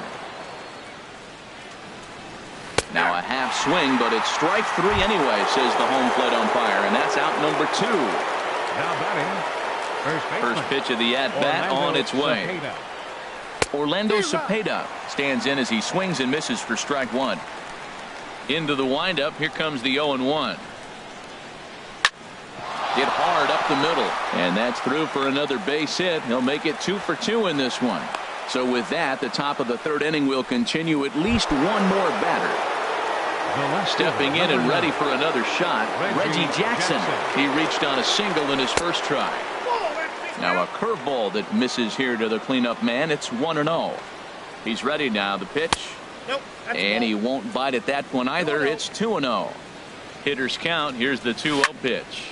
[SPEAKER 1] Now a half swing, but it's strike 3 anyway, says the home plate umpire, and that's out number 2.
[SPEAKER 2] Now batting,
[SPEAKER 1] first pitch of the at-bat on its way. Orlando Cepeda stands in as he swings and misses for strike 1. Into the windup. Here comes the 0-1. Hit hard up the middle, and that's through for another base hit. He'll make it 2 for 2 in this one. So with that, the top of the third inning will continue. At least one more batter stepping in and ready for another shot. Reggie Jackson. He reached on a single in his first try. Now a curveball that misses here to the cleanup man. It's 1-0. He's ready now. The pitch.
[SPEAKER 7] Nope.
[SPEAKER 1] And he won't bite at that one either. It's 2-0. Hitters count. Here's the 2-0 pitch.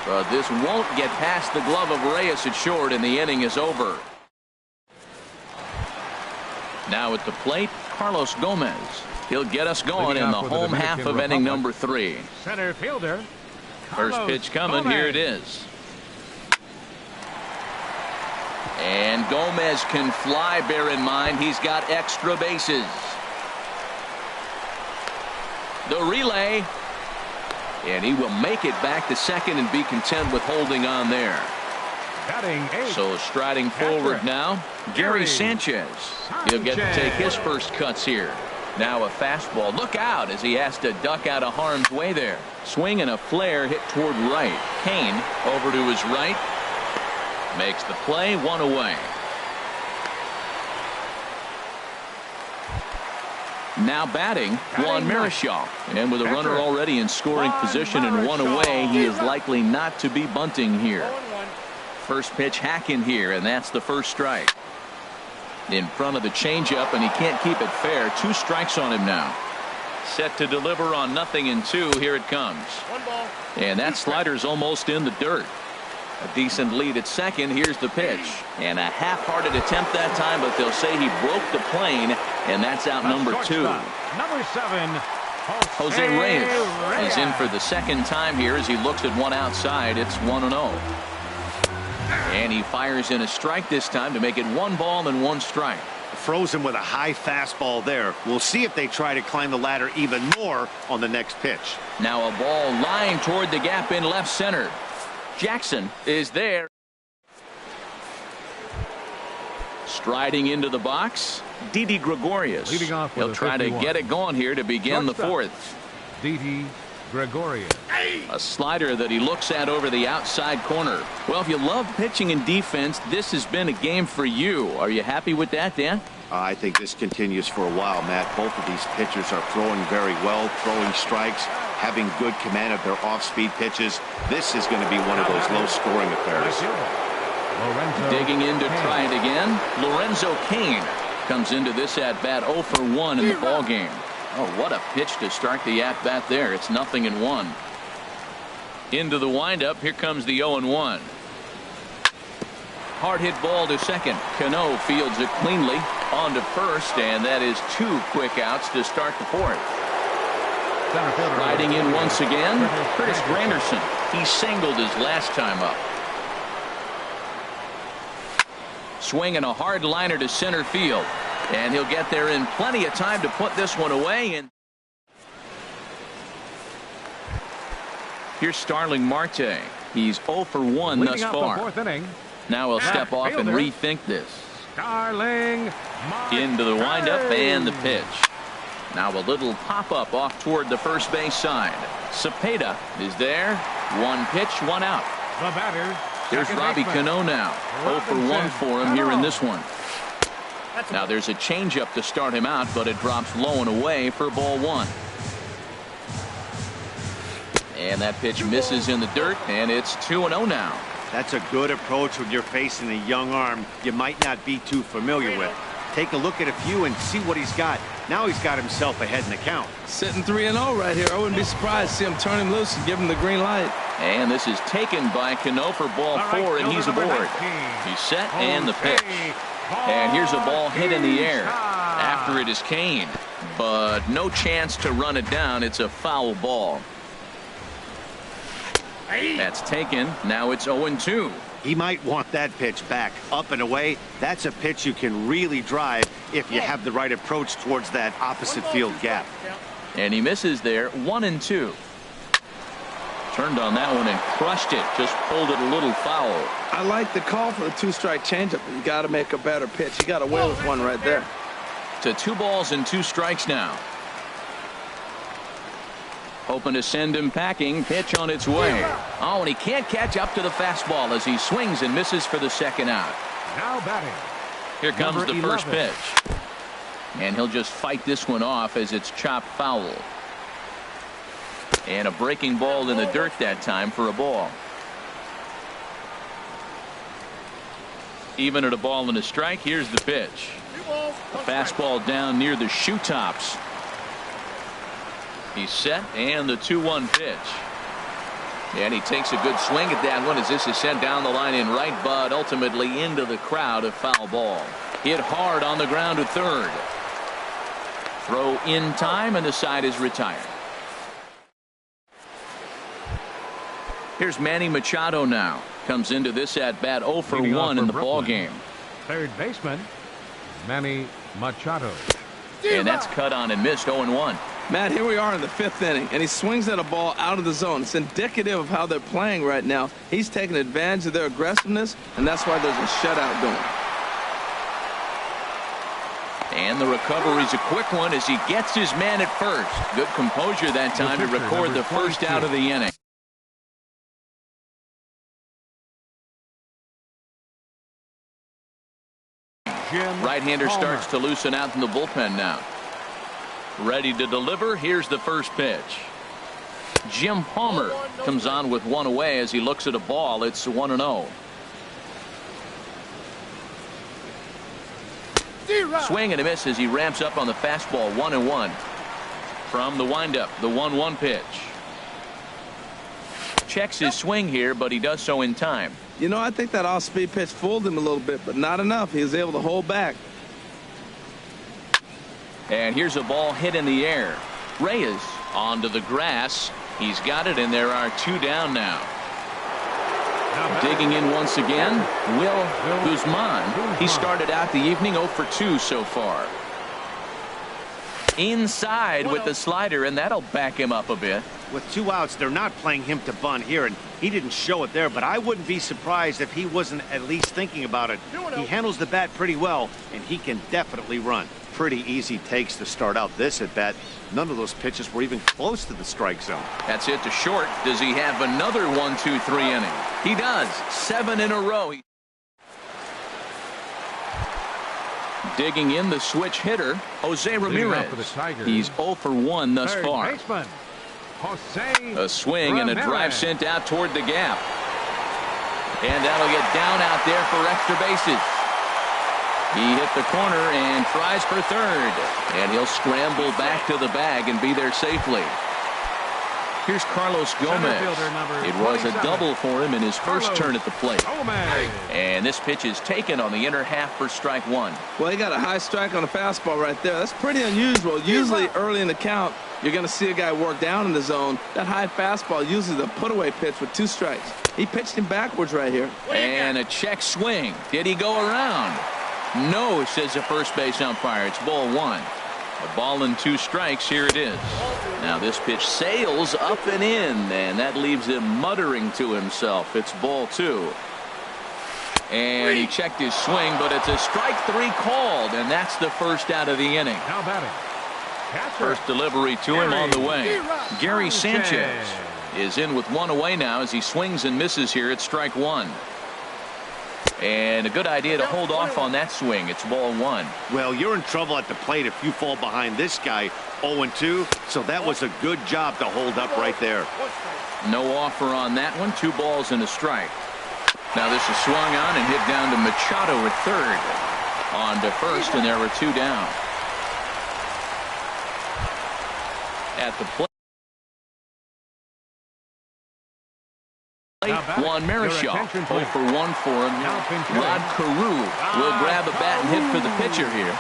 [SPEAKER 1] But this won't get past the glove of Reyes at short, and the inning is over. Now at the plate, Carlos Gomez. He'll get us going in the home half of inning number 3.
[SPEAKER 2] Center fielder.
[SPEAKER 1] First pitch coming.
[SPEAKER 2] Gomez.
[SPEAKER 1] Here it is. And Gomez can fly. Bear in mind he's got extra bases. The relay. And he will make it back to second and be content with holding on there.
[SPEAKER 2] Batting 8.
[SPEAKER 1] So striding forward now, Gary Sanchez. He'll get to take his first cuts here. Now a fastball. Look out as he has to duck out of harm's way there. Swing and a flare hit toward right. Kane over to his right. Makes the play. 1 away. Now batting, Juan Marichal. And with a runner already in scoring position and 1 away, he is likely not to be bunting here. First pitch hacking here, and that's the first strike. In front of the changeup, and he can't keep it fair. 2 strikes on him now. Set to deliver on 0-2. Here it comes. And that slider's almost in the dirt. A decent lead at second. Here's the pitch. And a half-hearted attempt that time, but they'll say he broke the plane, and that's out number 2.
[SPEAKER 2] Number 7.
[SPEAKER 1] Jose Reyes is in for the second time here as he looks at one outside. It's 1-0. And he fires in a strike this time to make it 1 ball and 1 strike.
[SPEAKER 3] Frozen with a high fastball there. We'll see if they try to climb the ladder even more on the next pitch.
[SPEAKER 1] Now a ball lying toward the gap in left center. Jackson is there. Striding into the box, Didi Gregorius. He'll try to get it going here to begin the 4th.
[SPEAKER 2] Didi Gregorius.
[SPEAKER 1] A slider that he looks at over the outside corner. Well, if you love pitching and defense, this has been a game for you. Are you happy with that, Dan?
[SPEAKER 3] I think this continues for a while, Matt. Both of these pitchers are throwing very well, throwing strikes, having good command of their off-speed pitches. This is going to be one of those low-scoring affairs.
[SPEAKER 1] Digging in to try it again. Lorenzo Cain comes into this at-bat 0 for 1 in the ball game. Oh, what a pitch to start the at-bat there. It's 0-1. Into the windup. Here comes the 0-1. Hard hit ball to second. Cano fields it cleanly on to first, and that is 2 quick outs to start the 4th. Riding in once again, Curtis Granderson. He singled his last time up. Swinging a hard liner to center field, and he'll get there in plenty of time to put this one away. And here's Starling Marte. He's 0 for 1 thus far. Now he'll step off and rethink this.
[SPEAKER 2] Starling Marte.
[SPEAKER 1] Into the windup and the pitch. Now a little pop-up off toward the first base side. Cepeda is there. 1 pitch, 1 out.
[SPEAKER 2] The batter.
[SPEAKER 1] Here's Robbie Cano now. 0 for 1 for him here in this one. Now there's a changeup to start him out, but it drops low and away for ball 1. And that pitch misses in the dirt, and it's 2-0 now.
[SPEAKER 3] That's a good approach when you're facing a young arm you might not be too familiar with. Take a look at a few and see what he's got. Now he's got himself ahead in the count.
[SPEAKER 4] Sitting 3-0 right here. I wouldn't be surprised to see him turn him loose and give him the green light.
[SPEAKER 1] And this is taken by Cano for ball 4, and he's aboard. He's set, and the pitch. And here's a ball hit in the air. After it is Kane, but no chance to run it down. It's a foul ball. That's taken. Now it's 0-2.
[SPEAKER 3] He might want that pitch back. Up and away, that's a pitch you can really drive if you have the right approach towards that opposite field gap.
[SPEAKER 1] And he misses there. 1-2. Turned on that one and crushed it. Just pulled it a little foul.
[SPEAKER 4] I like the call for the 2-strike changeup. You got to make a better pitch. You got away with one right there.
[SPEAKER 1] To 2 balls and 2 strikes now. Hoping to send him packing. Pitch on its way. Oh, and he can't catch up to the fastball as he swings and misses for the second out.
[SPEAKER 2] Now batting.
[SPEAKER 1] Here comes the first pitch. And he'll just fight this one off as it's chopped foul. And a breaking ball in the dirt that time for a ball. Even at a ball and a strike, here's the pitch. A fastball down near the shoe tops. He's set, and the 2-1 pitch. And he takes a good swing at that one as this is sent down the line in right, but ultimately into the crowd, a foul ball. Hit hard on the ground at third. Throw in time, and the side is retired. Here's Manny Machado now. Comes into this at bat 0 for 1 in the ball game.
[SPEAKER 2] Third baseman, Manny Machado.
[SPEAKER 1] And that's cut on and missed 0-1.
[SPEAKER 4] Matt, here we are in the 5th inning, and he swings at a ball out of the zone. It's indicative of how they're playing right now. He's taking advantage of their aggressiveness, and that's why there's a shutout going.
[SPEAKER 1] And the recovery's a quick one as he gets his man at first. Good composure that time to record the first out of the inning. Right-hander starts to loosen out in the bullpen now. Ready to deliver. Here's the first pitch. Jim Palmer comes on with one away as he looks at a ball. It's 1-0. Swing and a miss as he ramps up on the fastball. 1-1. From the windup, the 1-1 pitch. Checks his swing here, but he does so in time.
[SPEAKER 4] You know, I think that off-speed pitch fooled him a little bit, but not enough. He was able to hold back.
[SPEAKER 1] And here's a ball hit in the air. Reyes onto the grass. He's got it, and there are 2 down now. Digging in once again, Will Guzman. He started out the evening 0 for 2 so far. Inside with the slider, and that'll back him up a bit.
[SPEAKER 3] With 2 outs, they're not playing him to bunt here, and he didn't show it there, but I wouldn't be surprised if he wasn't at least thinking about it. He handles the bat pretty well, and he can definitely run. Pretty easy takes to start out this at bat. None of those pitches were even close to the strike zone.
[SPEAKER 1] That's it to short. Does he have another 1-2-3 inning? He does. 7 in a row. Digging in the switch hitter, Jose Ramirez. He's 0 for 1 thus far. A swing and a drive sent out toward the gap. And that'll get down out there for extra bases. He hit the corner and tries for third. And he'll scramble back to the bag and be there safely. Here's Carlos Gomez. It was a double for him in his first turn at the plate. And this pitch is taken on the inner half for strike 1.
[SPEAKER 4] Well, he got a high strike on the fastball right there. That's pretty unusual. Usually early in the count, you're going to see a guy work down in the zone. That high fastball, usually the put-away pitch with 2 strikes. He pitched him backwards right here.
[SPEAKER 1] And a check swing. Did he go around? No, says the first base umpire. It's ball 1. A ball and 2 strikes. Here it is. Now this pitch sails up and in, and that leaves him muttering to himself. It's ball 2. And he checked his swing, but it's a strike 3 called, and that's the first out of the inning.
[SPEAKER 2] Now batting.
[SPEAKER 1] First delivery to him on the way. Gary Sanchez is in with 1 away now as he swings and misses here at strike 1. And a good idea to hold off on that swing. It's ball 1.
[SPEAKER 3] Well, you're in trouble at the plate if you fall behind this guy 0-2, so that was a good job to hold up right there.
[SPEAKER 1] No offer on that one. 2 balls and a strike. Now this is swung on and hit down to Machado at third. On to first, and there were 2 down. At the plate. Juan Marichal 0 for 1 for him. Rod Carew will grab a bat and hit for the pitcher here.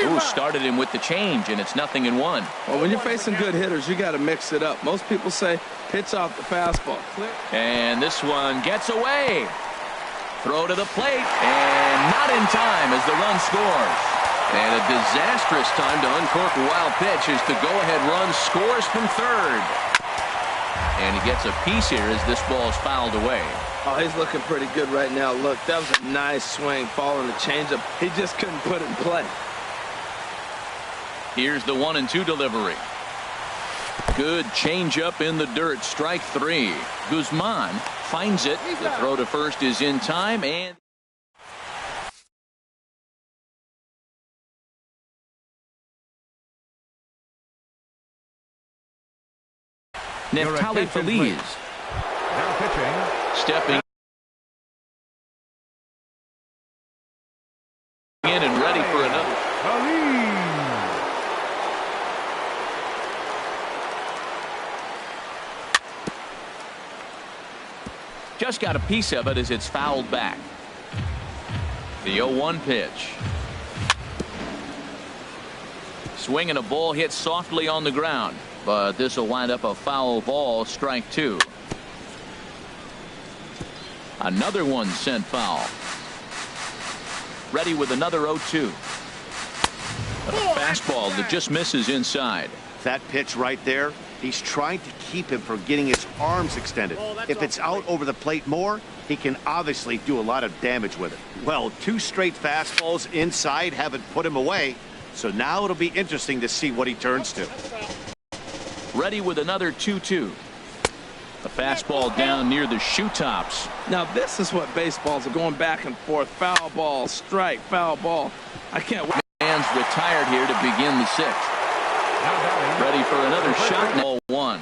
[SPEAKER 1] Ooh, started him with the change, and it's 0-1.
[SPEAKER 4] Well, when you're facing good hitters, you got to mix it up. Most people say pitch off the fastball.
[SPEAKER 1] And this one gets away. Throw to the plate, and not in time as the run scores. And a disastrous time to uncork a wild pitch as the go-ahead run scores from third. And he gets a piece here as this ball is fouled away.
[SPEAKER 4] Oh, he's looking pretty good right now. Look, that was a nice swing following the changeup. He just couldn't put it in play.
[SPEAKER 1] Here's the 1-2 delivery. Good changeup in the dirt. Strike 3. Guzman finds it. The throw to first is in time, and Neftali Feliz
[SPEAKER 2] Now pitching.
[SPEAKER 1] stepping Just got a piece of it as it's fouled back. The 0-1 pitch. Swinging a ball hit softly on the ground, but this will wind up a foul ball, strike two. Another one sent foul. Ready with another 0-2. A fastball that just misses inside.
[SPEAKER 3] That pitch right there, he's trying to keep him from getting his arms extended. If it's out over the plate more, he can obviously do a lot of damage with it. Well, 2 straight fastballs inside haven't put him away, so now it'll be interesting to see what he turns to.
[SPEAKER 1] Ready with another 2-2. A fastball down near the shoe tops.
[SPEAKER 4] Now this is what baseballs are going back and forth. Foul ball, strike, foul ball. I can't wait.
[SPEAKER 1] Man's retired here to begin the 6th. Ready for another shot. Now 1.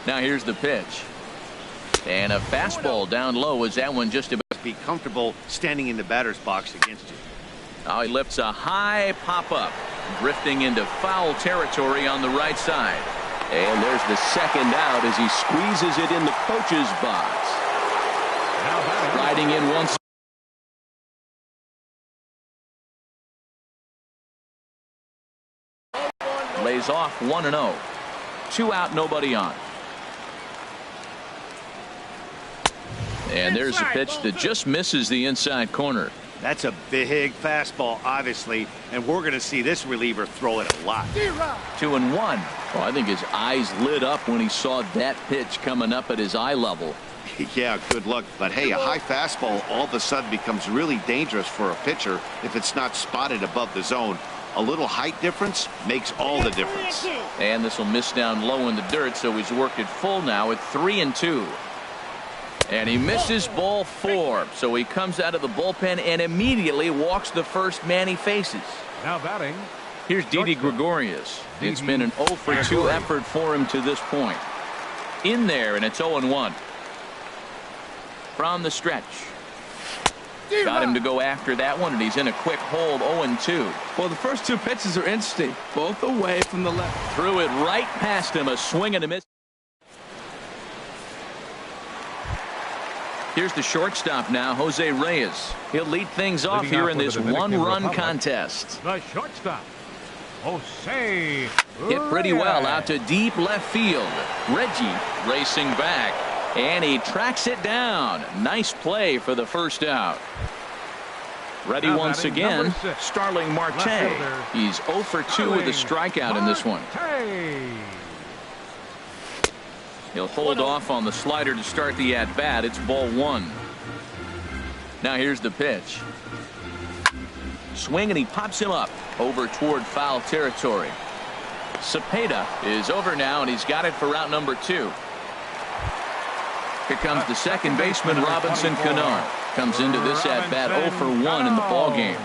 [SPEAKER 1] Now here's the pitch. And a fastball down low as that one just about.
[SPEAKER 3] Be comfortable standing in the batter's box against you.
[SPEAKER 1] Now he lifts a high pop-up, drifting into foul territory on the right side. And there's the second out as he squeezes it in the coach's box. Riding in once. Lays off 1-0. 2 out, nobody on. And there's a pitch that just misses the inside corner.
[SPEAKER 3] That's a big fastball, obviously, and we're going to see this reliever throw it a lot.
[SPEAKER 1] 2-1. Well, I think his eyes lit up when he saw that pitch coming up at his eye level.
[SPEAKER 3] Yeah, good luck. But hey, a high fastball all of a sudden becomes really dangerous for a pitcher if it's not spotted above the zone. A little height difference makes all the difference.
[SPEAKER 1] And this will miss down low in the dirt, so he's worked it full now at 3-2. And he misses ball 4, so he comes out of the bullpen and immediately walks the first man he faces.
[SPEAKER 2] Now batting.
[SPEAKER 1] Here's Didi Gregorius. It's been an 0-for-2 effort for him to this point. In there, and it's 0-1. From the stretch. Got him to go after that one, and he's in a quick hold, 0-2.
[SPEAKER 4] Well, the first 2 pitches are interesting, both away from the left.
[SPEAKER 1] Threw it right past him, a swing and a miss. Here's the shortstop now, Jose Reyes. He'll lead things off here in this one-run contest.
[SPEAKER 2] The shortstop, Jose.
[SPEAKER 1] Hit pretty well out to deep left field. Reggie racing back, and he tracks it down. Nice play for the first out. Ready once again, Starling Marte. He's 0-for-2 with a strikeout in this one. He'll hold off on the slider to start the at-bat. It's ball 1. Now here's the pitch. Swing, and he pops him up over toward foul territory. Cepeda is over now, and he's got it for route number 2. Here comes the second baseman, Robinson Cano. Comes into this at-bat 0-for-1 in the ballgame.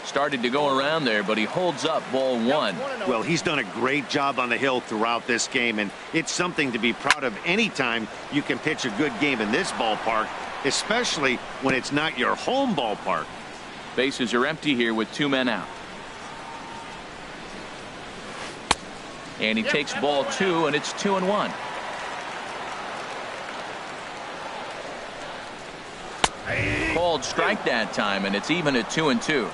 [SPEAKER 1] Started to go around there, but he holds up ball 1.
[SPEAKER 3] Well, he's done a great job on the hill throughout this game, and it's something to be proud of anytime you can pitch a good game in this ballpark, especially when it's not your home ballpark.
[SPEAKER 1] Bases are empty here with 2 men out. And he takes ball 2, and it's 2-1. Called strike that time, and it's even at 2-2.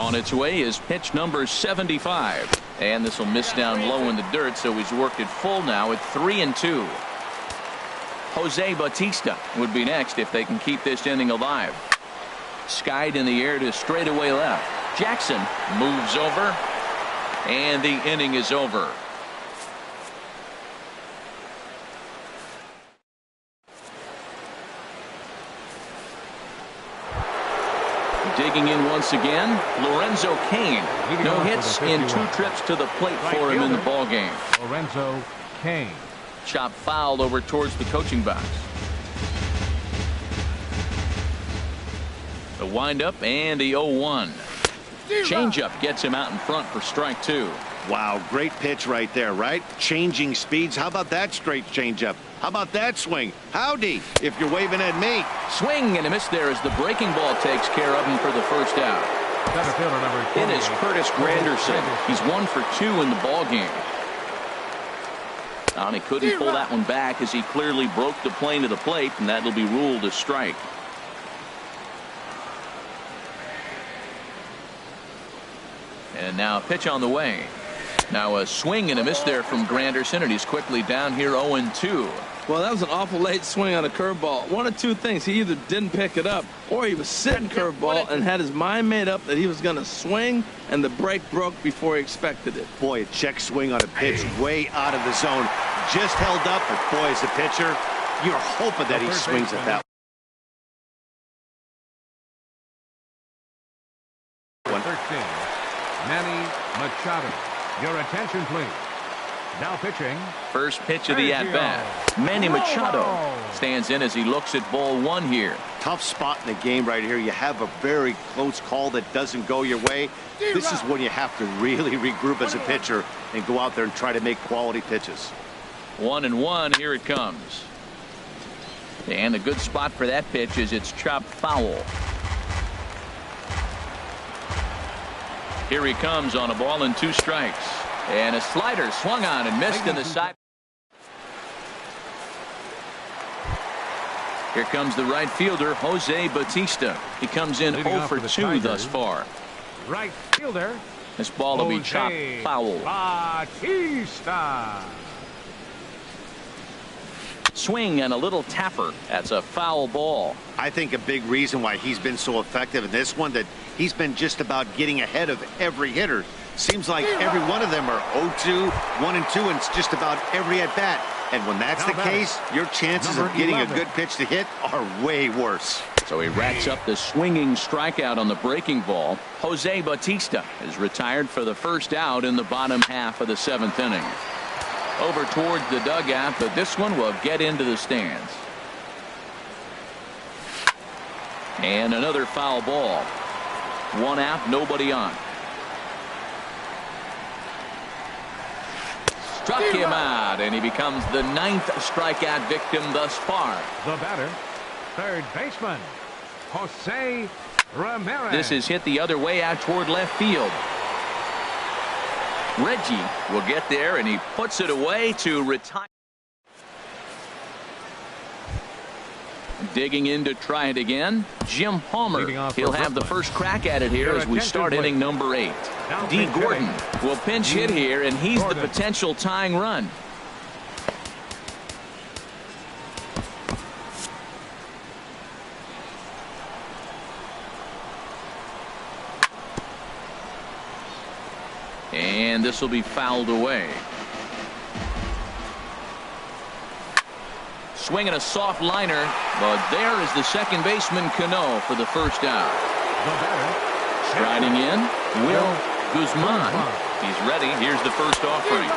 [SPEAKER 1] On its way is pitch number 75. And this will miss down low in the dirt, so he's worked it full now at 3-2. Jose Bautista would be next if they can keep this inning alive. Skied in the air to straightaway left. Jackson moves over, and the inning is over. Digging in once again, Lorenzo Cain. No hits in 2 trips to the plate for him in the ballgame.
[SPEAKER 2] Lorenzo Cain.
[SPEAKER 1] Chop fouled over towards the coaching box. The windup and the 0-1. Changeup gets him out in front for strike 2.
[SPEAKER 3] Wow, great pitch right there, right? Changing speeds. How about that straight changeup? How about that swing? Howdy, if you're waving at me.
[SPEAKER 1] Swing and a miss there as the breaking ball takes care of him for the first out.
[SPEAKER 2] Center fielder number 20.
[SPEAKER 1] It is Curtis Granderson. He's 1 for 2 in the ball game. And he couldn't pull that one back as he clearly broke the plane to the plate, and that'll be ruled a strike. And now a pitch on the way. Now a swing and a miss there from Granderson, and he's quickly down here 0-2.
[SPEAKER 4] Well, that was an awful late swing on a curveball. One of 2 things. He either didn't pick it up or he was sitting curveball and had his mind made up that he was going to swing, and the break broke before he expected it.
[SPEAKER 3] Boy, a check swing on a pitch way out of the zone. Just held up, but boy, as a pitcher, you're hoping that he swings at that.
[SPEAKER 2] 13. Manny Machado. Your attention, please. Now pitching.
[SPEAKER 1] First pitch of the at-bat. Manny Machado stands in as he looks at ball 1 here.
[SPEAKER 3] Tough spot in the game right here. You have a very close call that doesn't go your way. This is when you have to really regroup as a pitcher and go out there and try to make quality pitches.
[SPEAKER 1] 1-1. Here it comes. And a good spot for that pitch is it's chopped foul. Here he comes on a ball and 2 strikes. And a slider swung on and missed in the side. Here comes the right fielder, Jose Bautista. He comes in 0 for 2 thus far.
[SPEAKER 2] Right fielder.
[SPEAKER 1] This ball will be chopped foul.
[SPEAKER 2] Bautista.
[SPEAKER 1] Swing and a little tapper. That's a foul ball.
[SPEAKER 3] I think a big reason why he's been so effective in this one, that he's been just about getting ahead of every hitter. Seems like every one of them are 0-2, 1-2, and it's just about every at bat. And when that's the case, your chances of getting a good pitch to hit are way worse.
[SPEAKER 1] So he racks up the swinging strikeout on the breaking ball. Jose Bautista is retired for the first out in the bottom half of the 7th inning. Over towards the dugout, but this one will get into the stands. And another foul ball. 1 out, nobody on. Struck him out, and he becomes the 9th strikeout victim thus far.
[SPEAKER 2] The batter, third baseman, Jose Ramirez.
[SPEAKER 1] This is hit the other way out toward left field. Reggie will get there, and he puts it away to retire. Digging in to try it again, Jim Palmer. He'll have the first crack at it here as we start inning number 8. D. Gordon will pinch hit here, and he's the potential tying run. And this will be fouled away. Swinging a soft liner, but there is the second baseman Cano for the first out. Striding in, Will Guzman. He's ready. Here's the first offering.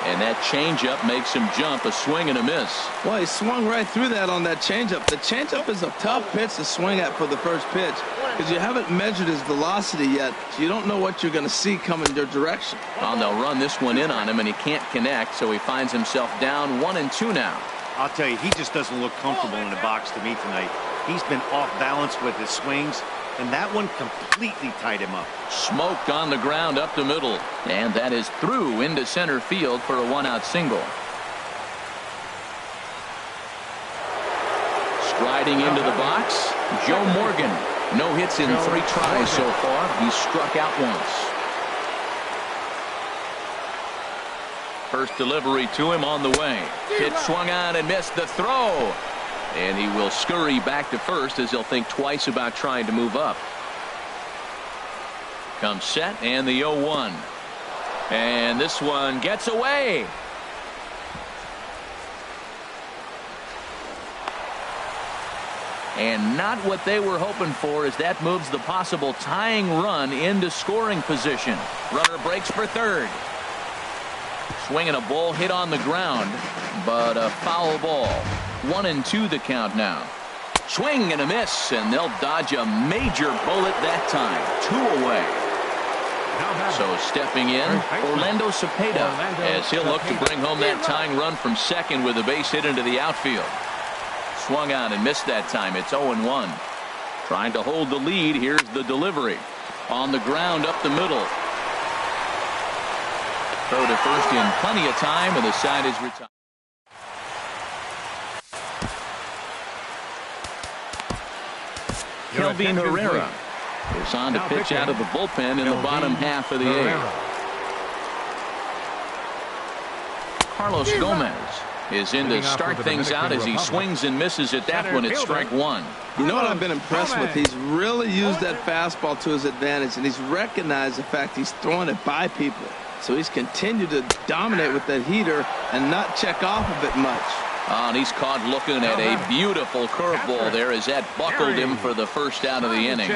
[SPEAKER 1] And that changeup makes him jump, a swing and a miss.
[SPEAKER 4] Well, he swung right through that on that changeup. The changeup is a tough pitch to swing at for the first pitch because you haven't measured his velocity yet, so you don't know what you're going to see coming your direction.
[SPEAKER 1] Well, they'll run this one in on him, and he can't connect, so he finds himself down 1-2 now.
[SPEAKER 3] I'll tell you, he just doesn't look comfortable in the box to me tonight. He's been off balance with his swings, and that one completely tied him up.
[SPEAKER 1] Smoked on the ground up the middle, and that is through into center field for a 1-out single. Striding into the box, Joe Morgan. No hits in 3 tries so far. He's struck out once. First delivery to him on the way. Pitch swung on and missed the throw. And he will scurry back to first as he'll think twice about trying to move up. Comes set and the 0-1. And this one gets away. And not what they were hoping for, as that moves the possible tying run into scoring position. Runner breaks for third. Swinging a ball hit on the ground, but a foul ball. 1-2 the count now. Swing and a miss, and they'll dodge a major bullet that time. 2 away. So stepping in, Orlando Cepeda, as he'll look to bring home that tying run from second with a base hit into the outfield. Swung on and missed that time. It's 0-1. Trying to hold the lead. Here's the delivery. On the ground up the middle. Throw to first in plenty of time, and the side is retired. Kelvin Herrera is on to pitch out of the bullpen in the bottom half of the 8th. Carlos Gomez is in to start things out as he swings and misses at that one at strike 1.
[SPEAKER 4] You know what I've been impressed with? He's really used that fastball to his advantage, and he's recognized the fact he's throwing it by people. So he's continued to dominate with that heater and not check off of it much.
[SPEAKER 1] Oh, and he's caught looking at a beautiful curveball there as that buckled him for the first out of the inning.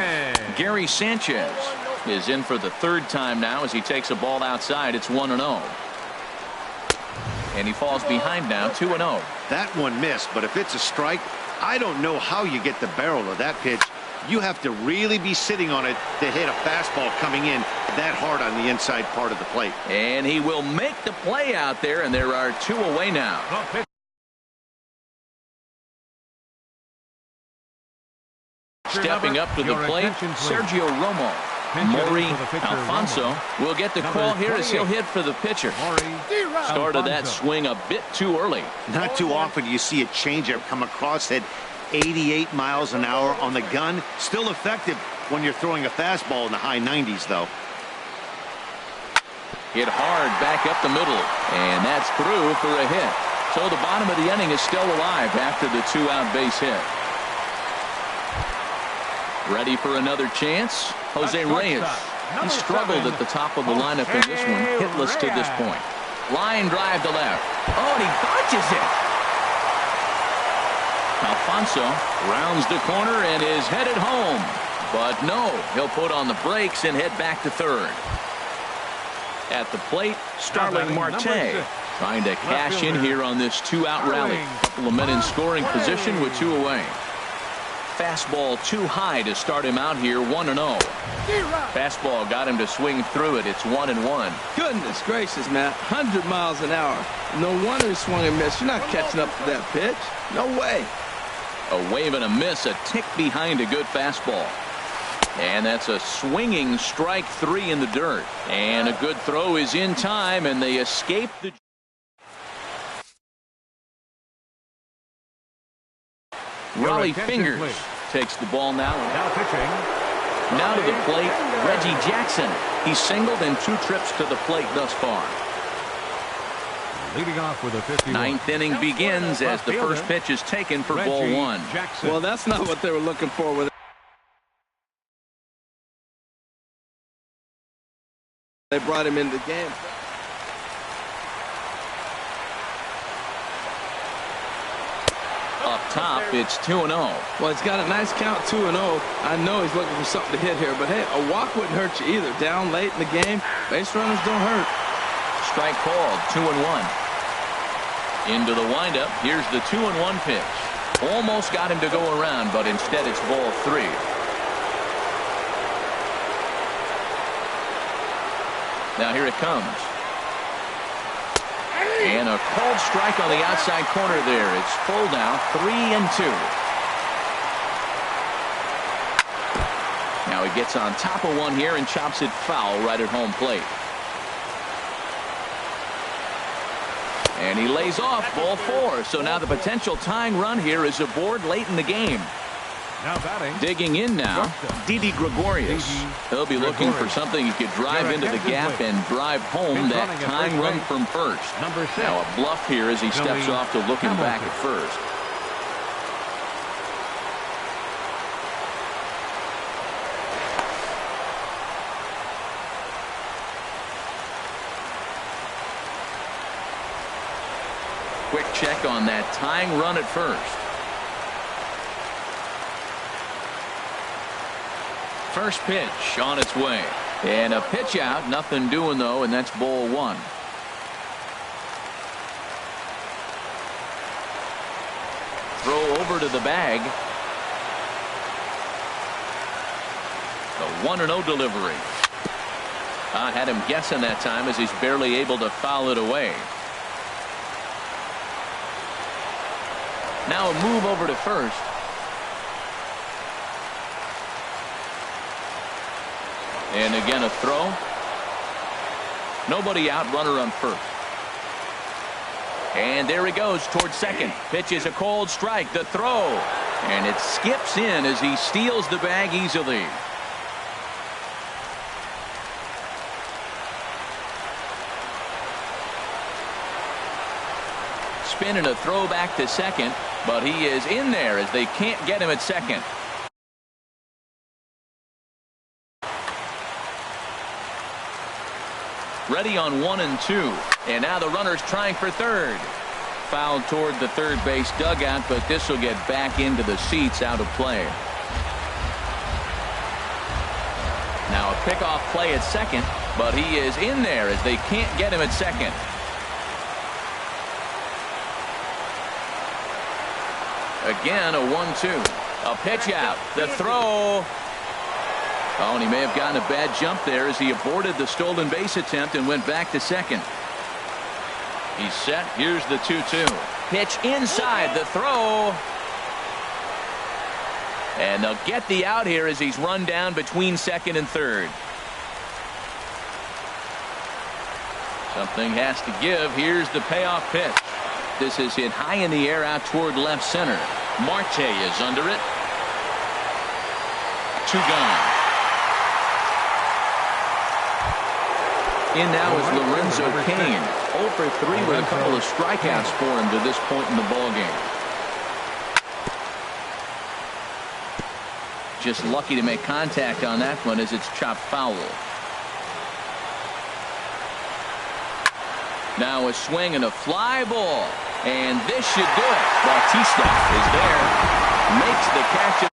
[SPEAKER 1] Gary Sanchez is in for the 3rd time now as he takes a ball outside. It's 1-0. And he falls behind now, 2-0.
[SPEAKER 3] That one missed, but if it's a strike, I don't know how you get the barrel of that pitch. You have to really be sitting on it to hit a fastball coming in that hard on the inside part of the plate.
[SPEAKER 1] And he will make the play out there, and there are 2 away now. Stepping up to the plate, Sergio Romo. Maury Alfonso will get the call here as he'll hit for the pitcher. Started that swing a bit too early.
[SPEAKER 3] Not too often you see a changeup come across at 88 miles an hour on the gun. Still effective when you're throwing a fastball in the high 90s, though.
[SPEAKER 1] Hit hard back up the middle, and that's through for a hit. So the bottom of the inning is still alive after the 2-out base hit. Ready for another chance? Jose Reyes. He struggled at the top of the lineup in this one, hitless to this point. Line drive to left. Oh, and he dodges it. Alfonso rounds the corner and is headed home. But no, he'll put on the brakes and head back to third. At the plate, Starling Marte trying to cash in here on this 2-out rally. Couple of men in scoring position with 2 away. Fastball too high to start him out here, 1-0. Fastball got him to swing through it. It's 1-1.
[SPEAKER 4] Goodness gracious, man. 100 miles an hour. No wonder he swung and missed. You're not catching up to that pitch. No way.
[SPEAKER 1] A wave and a miss, a tick behind a good fastball. And that's a swinging strike 3 in the dirt. And a good throw is in time, and they escape the... Raleigh Fingers takes the ball now. Now to the plate, Reggie Jackson. He's singled in 2 trips to the plate thus far.
[SPEAKER 2] Leading off with a 51.
[SPEAKER 1] 9th inning begins as the first pitch is taken for ball 1.
[SPEAKER 4] Well, that's not what they were looking for with it. They brought him into the game.
[SPEAKER 1] Up top, it's 2-0.
[SPEAKER 4] Well, it's got a nice count, 2-0. I know he's looking for something to hit here, but hey, a walk wouldn't hurt you either. Down late in the game, base runners don't hurt.
[SPEAKER 1] Strike called, 2-1. Into the windup, here's the 2-1 pitch. Almost got him to go around, but instead it's ball 3. Now here it comes. And a called strike on the outside corner there. It's full now, 3-2. Now he gets on top of one here and chops it foul right at home plate. And he lays off ball 4. So now the potential tying run here is aboard late in the game.
[SPEAKER 2] Now batting.
[SPEAKER 1] Digging in now, Didi Gregorius. He'll be looking for something he could drive into the gap and drive home that tying run from first.
[SPEAKER 2] Number 6.
[SPEAKER 1] Now a bluff here as he steps off to looking back at first. Quick check on that tying run at first. First pitch on its way. And a pitch out. Nothing doing, though, and that's ball 1. Throw over to the bag. The 1-0 delivery. I had him guessing that time as he's barely able to foul it away. Now a move over to first. And again a throw. Nobody out, runner on first. And there he goes towards second. Pitch is a cold strike. The throw. And it skips in as he steals the bag easily. Spin and a throw back to second. But he is in there as they can't get him at second. Ready on 1 and 2. And now the runner's trying for third. Foul toward the third base dugout, but this will get back into the seats, out of play. Now a pickoff play at second, but he is in there as they can't get him at second. Again, a 1-2. A pitch out. The throw. Oh, and he may have gotten a bad jump there as he aborted the stolen base attempt and went back to second. He's set. Here's the 2-2. Pitch inside. The throw. And they'll get the out here as he's run down between second and third. Something has to give. Here's the payoff pitch. This is hit high in the air out toward left center. Marte is under it. 2 gone. In now is Lorenzo Cain. 0 for 3 with a couple of strikeouts for him to this point in the ballgame. Just lucky to make contact on that one as it's chopped foul. Now a swing and a fly ball. And this should do it. Bautista is there. Makes the catch.